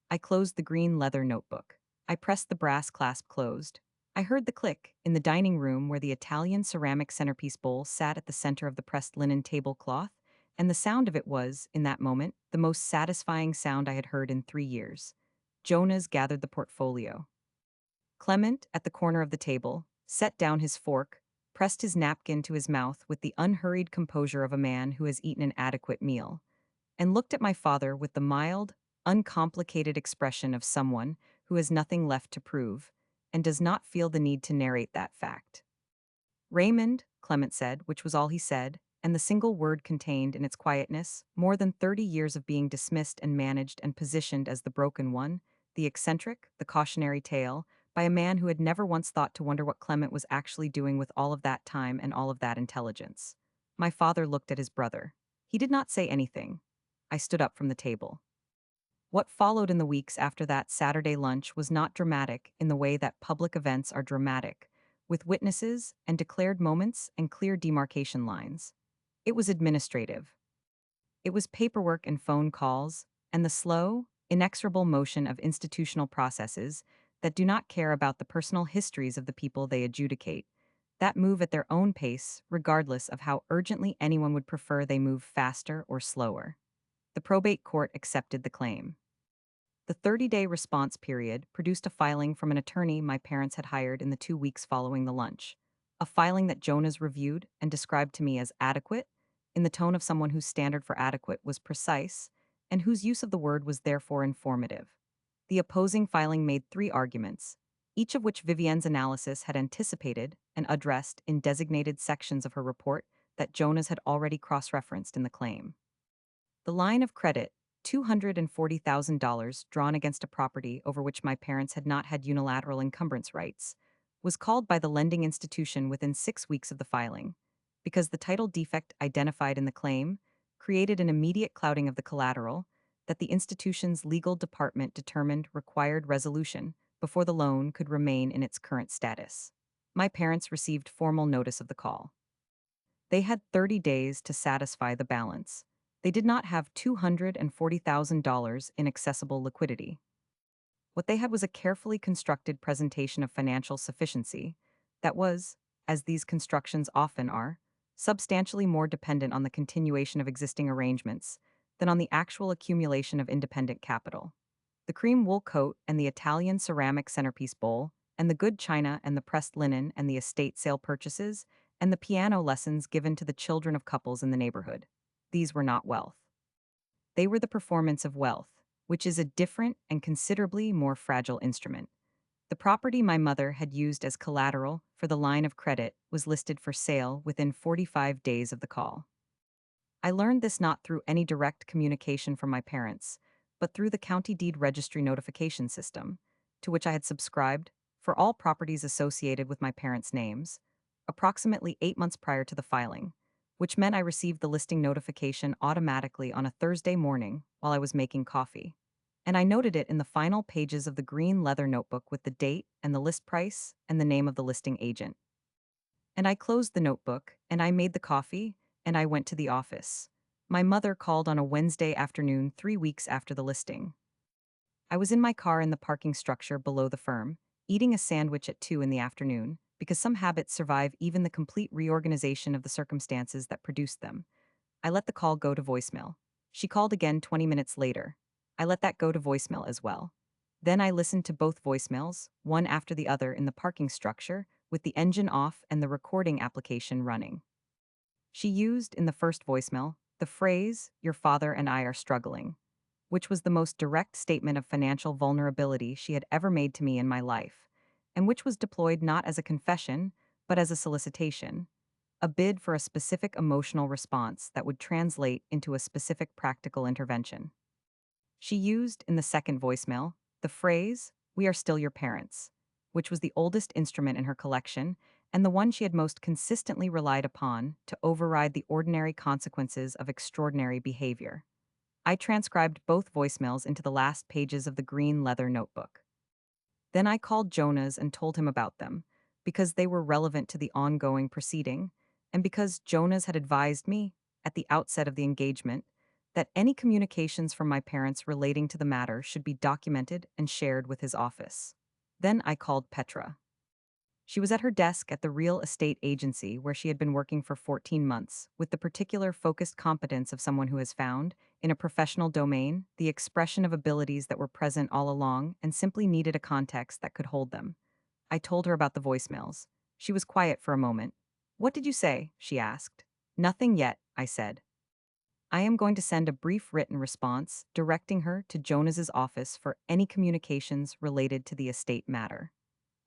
I closed the green leather notebook. I pressed the brass clasp closed. I heard the click in the dining room where the Italian ceramic centerpiece bowl sat at the center of the pressed linen tablecloth, and the sound of it was, in that moment, the most satisfying sound I had heard in 3 years. Jonas gathered the portfolio. Clement, at the corner of the table, set down his fork, pressed his napkin to his mouth with the unhurried composure of a man who has eaten an adequate meal, and looked at my father with the mild, uncomplicated expression of someone who has nothing left to prove and does not feel the need to narrate that fact. Raymond, Clement said, which was all he said, and the single word contained in its quietness, more than 30 years of being dismissed and managed and positioned as the broken one, the eccentric, the cautionary tale, by a man who had never once thought to wonder what Clement was actually doing with all of that time and all of that intelligence. My father looked at his brother. He did not say anything. I stood up from the table. What followed in the weeks after that Saturday lunch was not dramatic in the way that public events are dramatic, with witnesses and declared moments and clear demarcation lines. It was administrative. It was paperwork and phone calls, and the slow, inexorable motion of institutional processes that do not care about the personal histories of the people they adjudicate, that move at their own pace, regardless of how urgently anyone would prefer they move faster or slower. The probate court accepted the claim. The 30-day response period produced a filing from an attorney my parents had hired in the 2 weeks following the lunch, a filing that Jonas reviewed and described to me as adequate, in the tone of someone whose standard for adequate was precise, and whose use of the word was therefore informative. The opposing filing made 3 arguments, each of which Vivienne's analysis had anticipated and addressed in designated sections of her report that Jonas had already cross-referenced in the claim. The line of credit, $240,000 drawn against a property over which my parents had not had unilateral encumbrance rights, was called by the lending institution within 6 weeks of the filing, because the title defect identified in the claim created an immediate clouding of the collateral that the institution's legal department determined required resolution before the loan could remain in its current status. My parents received formal notice of the call. They had 30 days to satisfy the balance. They did not have $240,000 in accessible liquidity. What they had was a carefully constructed presentation of financial sufficiency that was, as these constructions often are, substantially more dependent on the continuation of existing arrangements than on the actual accumulation of independent capital. The cream wool coat and the Italian ceramic centerpiece bowl, and the good china and the pressed linen and the estate sale purchases, and the piano lessons given to the children of couples in the neighborhood. These were not wealth. They were the performance of wealth, which is a different and considerably more fragile instrument. The property my mother had used as collateral for the line of credit was listed for sale within 45 days of the call. I learned this not through any direct communication from my parents, but through the county deed registry notification system, to which I had subscribed for all properties associated with my parents' names, approximately 8 months prior to the filing, which meant I received the listing notification automatically on a Thursday morning while I was making coffee. And I noted it in the final pages of the green leather notebook with the date and the list price and the name of the listing agent. And I closed the notebook, and I made the coffee, and I went to the office. My mother called on a Wednesday afternoon 3 weeks after the listing. I was in my car in the parking structure below the firm, eating a sandwich at 2 in the afternoon, because some habits survive even the complete reorganization of the circumstances that produced them. I let the call go to voicemail. She called again 20 minutes later. I let that go to voicemail as well. Then I listened to both voicemails, one after the other in the parking structure, with the engine off and the recording application running. She used, in the first voicemail, the phrase, "Your father and I are struggling," which was the most direct statement of financial vulnerability she had ever made to me in my life, and which was deployed not as a confession, but as a solicitation, a bid for a specific emotional response that would translate into a specific practical intervention. She used, in the second voicemail, the phrase, "We are still your parents," which was the oldest instrument in her collection and the one she had most consistently relied upon to override the ordinary consequences of extraordinary behavior. I transcribed both voicemails into the last pages of the green leather notebook. Then I called Jonas and told him about them, because they were relevant to the ongoing proceeding, and because Jonas had advised me, at the outset of the engagement, that any communications from my parents relating to the matter should be documented and shared with his office. Then I called Petra. She was at her desk at the real estate agency where she had been working for 14 months, with the particular focused competence of someone who has found, in a professional domain, the expression of abilities that were present all along and simply needed a context that could hold them. I told her about the voicemails. She was quiet for a moment. "What did you say?" she asked. "Nothing yet," I said. "I am going to send a brief written response directing her to Jonas's office for any communications related to the estate matter."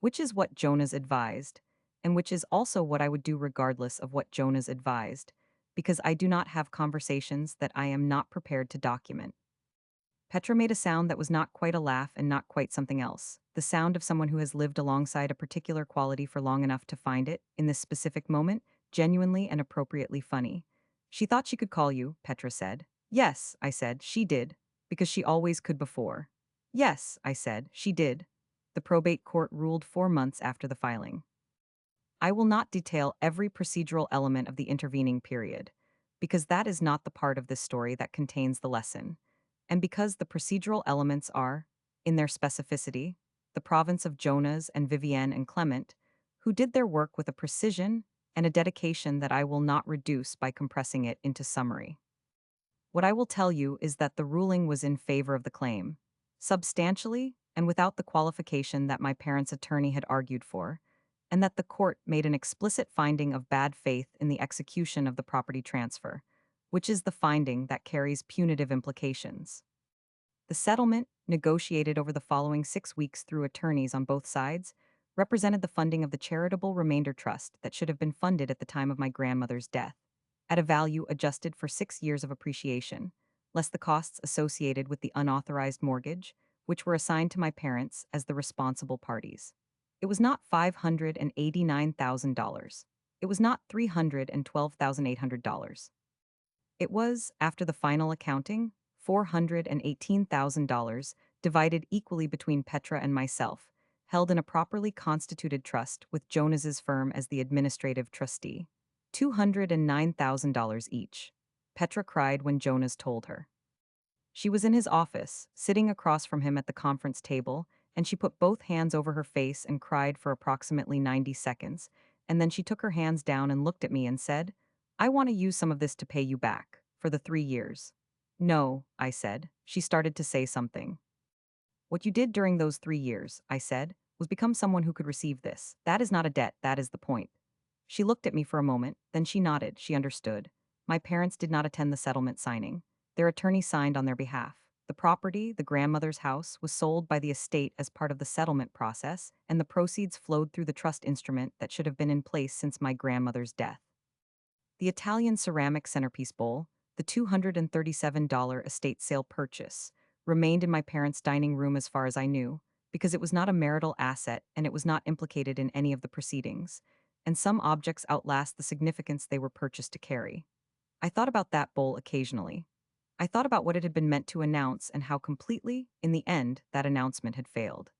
Which is what Jonas advised, and which is also what I would do regardless of what Jonas advised, because I do not have conversations that I am not prepared to document. Petra made a sound that was not quite a laugh and not quite something else, the sound of someone who has lived alongside a particular quality for long enough to find it, in this specific moment, genuinely and appropriately funny. "She thought she could call you," Petra said. "Yes," I said, "she did, because she always could before." "Yes," I said, "she did." The probate court ruled 4 months after the filing. I will not detail every procedural element of the intervening period, because that is not the part of this story that contains the lesson, and because the procedural elements are, in their specificity, the province of Jonas and Vivienne and Clement, who did their work with a precision and a dedication that I will not reduce by compressing it into summary. What I will tell you is that the ruling was in favor of the claim, substantially and without the qualification that my parents' attorney had argued for, and that the court made an explicit finding of bad faith in the execution of the property transfer, which is the finding that carries punitive implications. The settlement, negotiated over the following 6 weeks through attorneys on both sides, represented the funding of the charitable remainder trust that should have been funded at the time of my grandmother's death, at a value adjusted for 6 years of appreciation, less the costs associated with the unauthorized mortgage, which were assigned to my parents as the responsible parties. It was not $589,000. It was not $312,800. It was, after the final accounting, $418,000, divided equally between Petra and myself, held in a properly constituted trust with Jonas's firm as the administrative trustee. $209,000 each. Petra cried when Jonas told her. She was in his office, sitting across from him at the conference table, and she put both hands over her face and cried for approximately 90 seconds, and then she took her hands down and looked at me and said, "I want to use some of this to pay you back, for the 3 years." "No," I said. She started to say something. "What you did during those 3 years," I said, "was become someone who could receive this. That is not a debt, that is the point." She looked at me for a moment, then she nodded, she understood. My parents did not attend the settlement signing. Their attorney signed on their behalf. The property, the grandmother's house, was sold by the estate as part of the settlement process, and the proceeds flowed through the trust instrument that should have been in place since my grandmother's death. The Italian ceramic centerpiece bowl, the $237 estate sale purchase, remained in my parents' dining room as far as I knew, because it was not a marital asset and it was not implicated in any of the proceedings, and some objects outlast the significance they were purchased to carry. I thought about that bowl occasionally. I thought about what it had been meant to announce and how completely, in the end, that announcement had failed.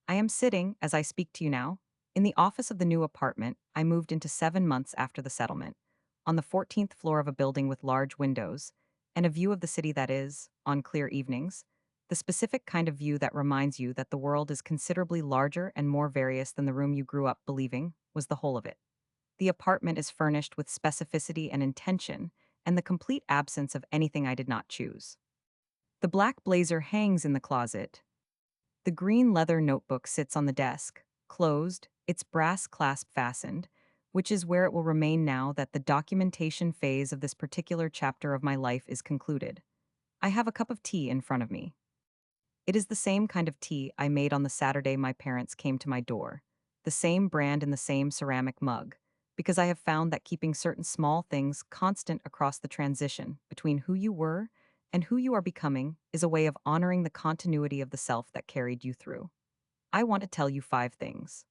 I am sitting, as I speak to you now, in the office of the new apartment I moved into 7 months after the settlement, on the 14th floor of a building with large windows, and a view of the city that is, on clear evenings, the specific kind of view that reminds you that the world is considerably larger and more various than the room you grew up believing was the whole of it. The apartment is furnished with specificity and intention, and the complete absence of anything I did not choose. The black blazer hangs in the closet. The green leather notebook sits on the desk, closed, its brass clasp fastened, which is where it will remain now that the documentation phase of this particular chapter of my life is concluded. I have a cup of tea in front of me. It is the same kind of tea I made on the Saturday my parents came to my door, the same brand in the same ceramic mug, because I have found that keeping certain small things constant across the transition between who you were and who you are becoming is a way of honoring the continuity of the self that carried you through. I want to tell you 5 things.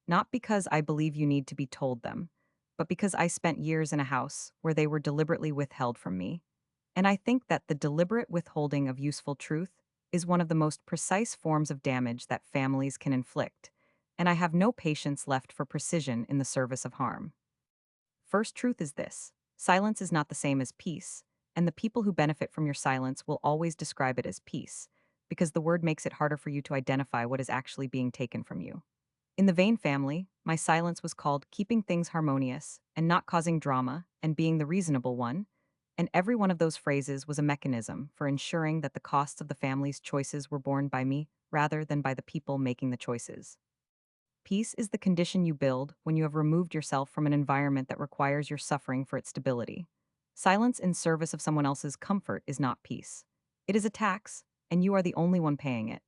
Not because I believe you need to be told them, but because I spent years in a house where they were deliberately withheld from me, and I think that the deliberate withholding of useful truth is one of the most precise forms of damage that families can inflict, and I have no patience left for precision in the service of harm. First truth is this: silence is not the same as peace, and the people who benefit from your silence will always describe it as peace, because the word makes it harder for you to identify what is actually being taken from you. In the Vane family, my silence was called keeping things harmonious and not causing drama and being the reasonable one, and every one of those phrases was a mechanism for ensuring that the costs of the family's choices were borne by me rather than by the people making the choices. Peace is the condition you build when you have removed yourself from an environment that requires your suffering for its stability. Silence in service of someone else's comfort is not peace. It is a tax, and you are the only one paying it.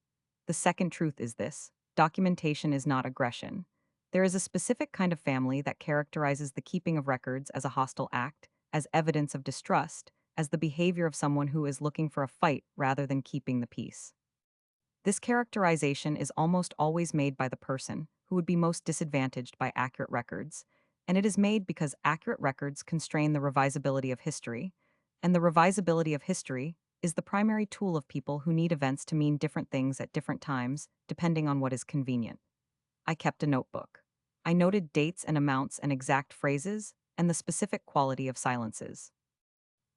The second truth is this: documentation is not aggression. There is a specific kind of family that characterizes the keeping of records as a hostile act, as evidence of distrust, as the behavior of someone who is looking for a fight rather than keeping the peace. This characterization is almost always made by the person who would be most disadvantaged by accurate records, and it is made because accurate records constrain the revisability of history, and the revisability of history is the primary tool of people who need events to mean different things at different times, depending on what is convenient. I kept a notebook. I noted dates and amounts and exact phrases, and the specific quality of silences.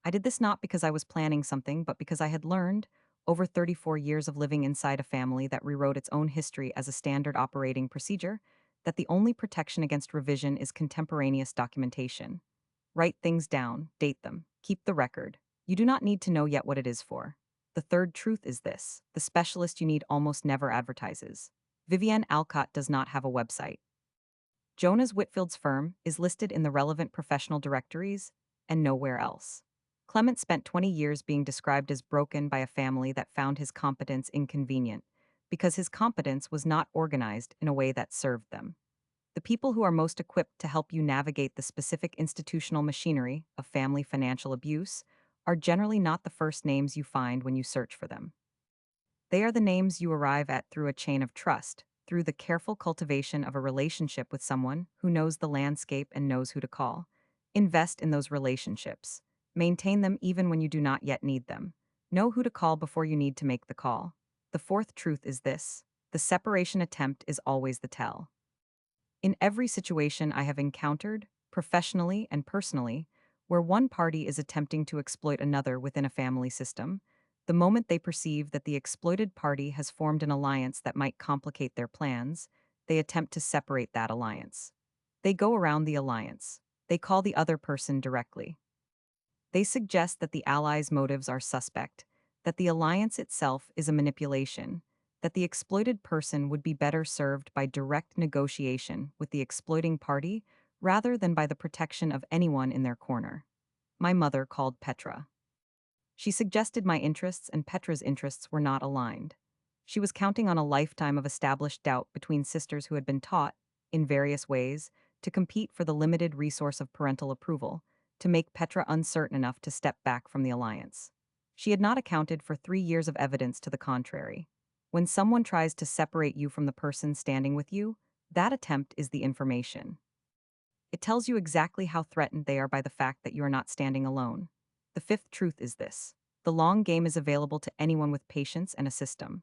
I did this not because I was planning something, but because I had learned, over 34 years of living inside a family that rewrote its own history as a standard operating procedure, that the only protection against revision is contemporaneous documentation. Write things down, date them, keep the record. You do not need to know yet what it is for. The third truth is this: the specialist you need almost never advertises. Vivienne Alcott does not have a website. Jonas Whitfield's firm is listed in the relevant professional directories and nowhere else. Clement spent 20 years being described as broken by a family that found his competence inconvenient because his competence was not organized in a way that served them. The people who are most equipped to help you navigate the specific institutional machinery of family financial abuse are generally not the first names you find when you search for them. They are the names you arrive at through a chain of trust, through the careful cultivation of a relationship with someone who knows the landscape and knows who to call. Invest in those relationships. Maintain them even when you do not yet need them. Know who to call before you need to make the call. The fourth truth is this: the separation attempt is always the tell. In every situation I have encountered, professionally and personally, where one party is attempting to exploit another within a family system, the moment they perceive that the exploited party has formed an alliance that might complicate their plans, they attempt to separate that alliance. They go around the alliance. They call the other person directly. They suggest that the allies' motives are suspect, that the alliance itself is a manipulation, that the exploited person would be better served by direct negotiation with the exploiting party rather than by the protection of anyone in their corner. My mother called Petra. She suggested my interests and Petra's interests were not aligned. She was counting on a lifetime of established doubt between sisters who had been taught, in various ways, to compete for the limited resource of parental approval, to make Petra uncertain enough to step back from the alliance. She had not accounted for 3 years of evidence to the contrary. When someone tries to separate you from the person standing with you, that attempt is the information. It tells you exactly how threatened they are by the fact that you are not standing alone. The fifth truth is this: the long game is available to anyone with patience and a system.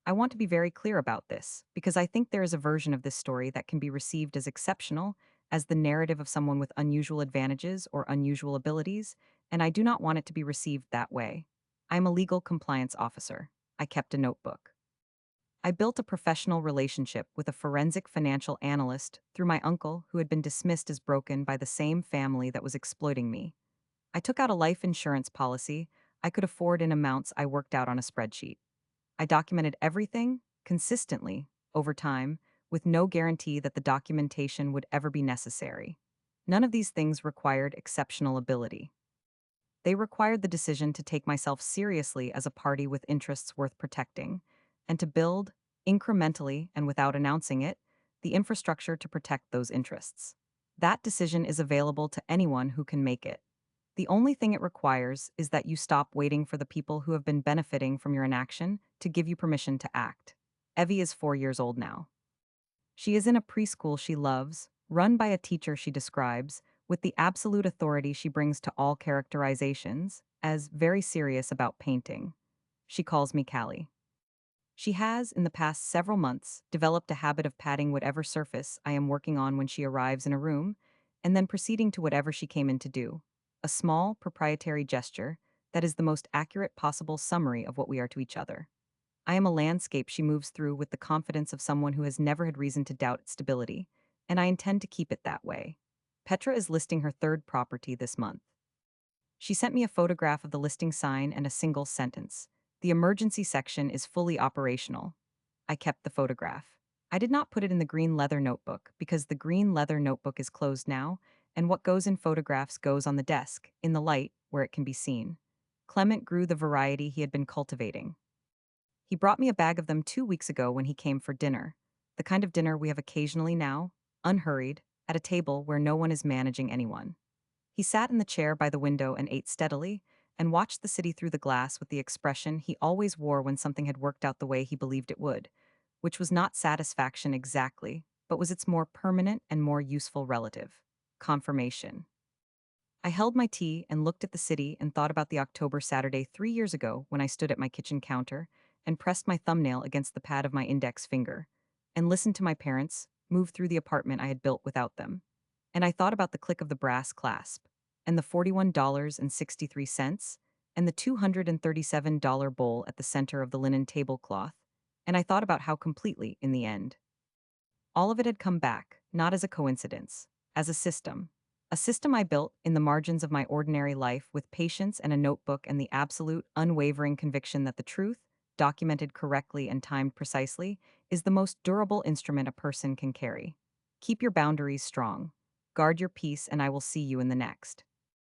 I want to be very clear about this, because I think there is a version of this story that can be received as exceptional, as the narrative of someone with unusual advantages or unusual abilities, and I do not want it to be received that way. I am a legal compliance officer. I kept a notebook. I built a professional relationship with a forensic financial analyst through my uncle who had been dismissed as broken by the same family that was exploiting me. I took out a life insurance policy I could afford in amounts I worked out on a spreadsheet. I documented everything, consistently, over time, with no guarantee that the documentation would ever be necessary. None of these things required exceptional ability. They required the decision to take myself seriously as a party with interests worth protecting, and to build, incrementally and without announcing it, the infrastructure to protect those interests. That decision is available to anyone who can make it. The only thing it requires is that you stop waiting for the people who have been benefiting from your inaction to give you permission to act. Evie is 4 years old now. She is in a preschool she loves, run by a teacher she describes, with the absolute authority she brings to all characterizations, as very serious about painting. She calls me Callie. She has, in the past several months, developed a habit of patting whatever surface I am working on when she arrives in a room, and then proceeding to whatever she came in to do. A small, proprietary gesture that is the most accurate possible summary of what we are to each other. I am a landscape she moves through with the confidence of someone who has never had reason to doubt its stability, and I intend to keep it that way. Petra is listing her third property this month. She sent me a photograph of the listing sign and a single sentence: the emergency section is fully operational. I kept the photograph. I did not put it in the green leather notebook because the green leather notebook is closed now, and what goes in photographs goes on the desk, in the light, where it can be seen. Clement grew the variety he had been cultivating. He brought me a bag of them 2 weeks ago when he came for dinner. The kind of dinner we have occasionally now, unhurried, at a table where no one is managing anyone. He sat in the chair by the window and ate steadily, and watched the city through the glass with the expression he always wore when something had worked out the way he believed it would, which was not satisfaction exactly, but was its more permanent and more useful relative: confirmation. I held my tea and looked at the city and thought about the October Saturday 3 years ago when I stood at my kitchen counter and pressed my thumbnail against the pad of my index finger, and listened to my parents move through the apartment I had built without them. And I thought about the click of the brass clasp, and the $41.63, and the $237 bowl at the center of the linen tablecloth, and I thought about how completely, in the end, all of it had come back, not as a coincidence, as a system. A system I built in the margins of my ordinary life with patience and a notebook and the absolute, unwavering conviction that the truth, documented correctly and timed precisely, is the most durable instrument a person can carry. Keep your boundaries strong. Guard your peace, and I will see you in the next.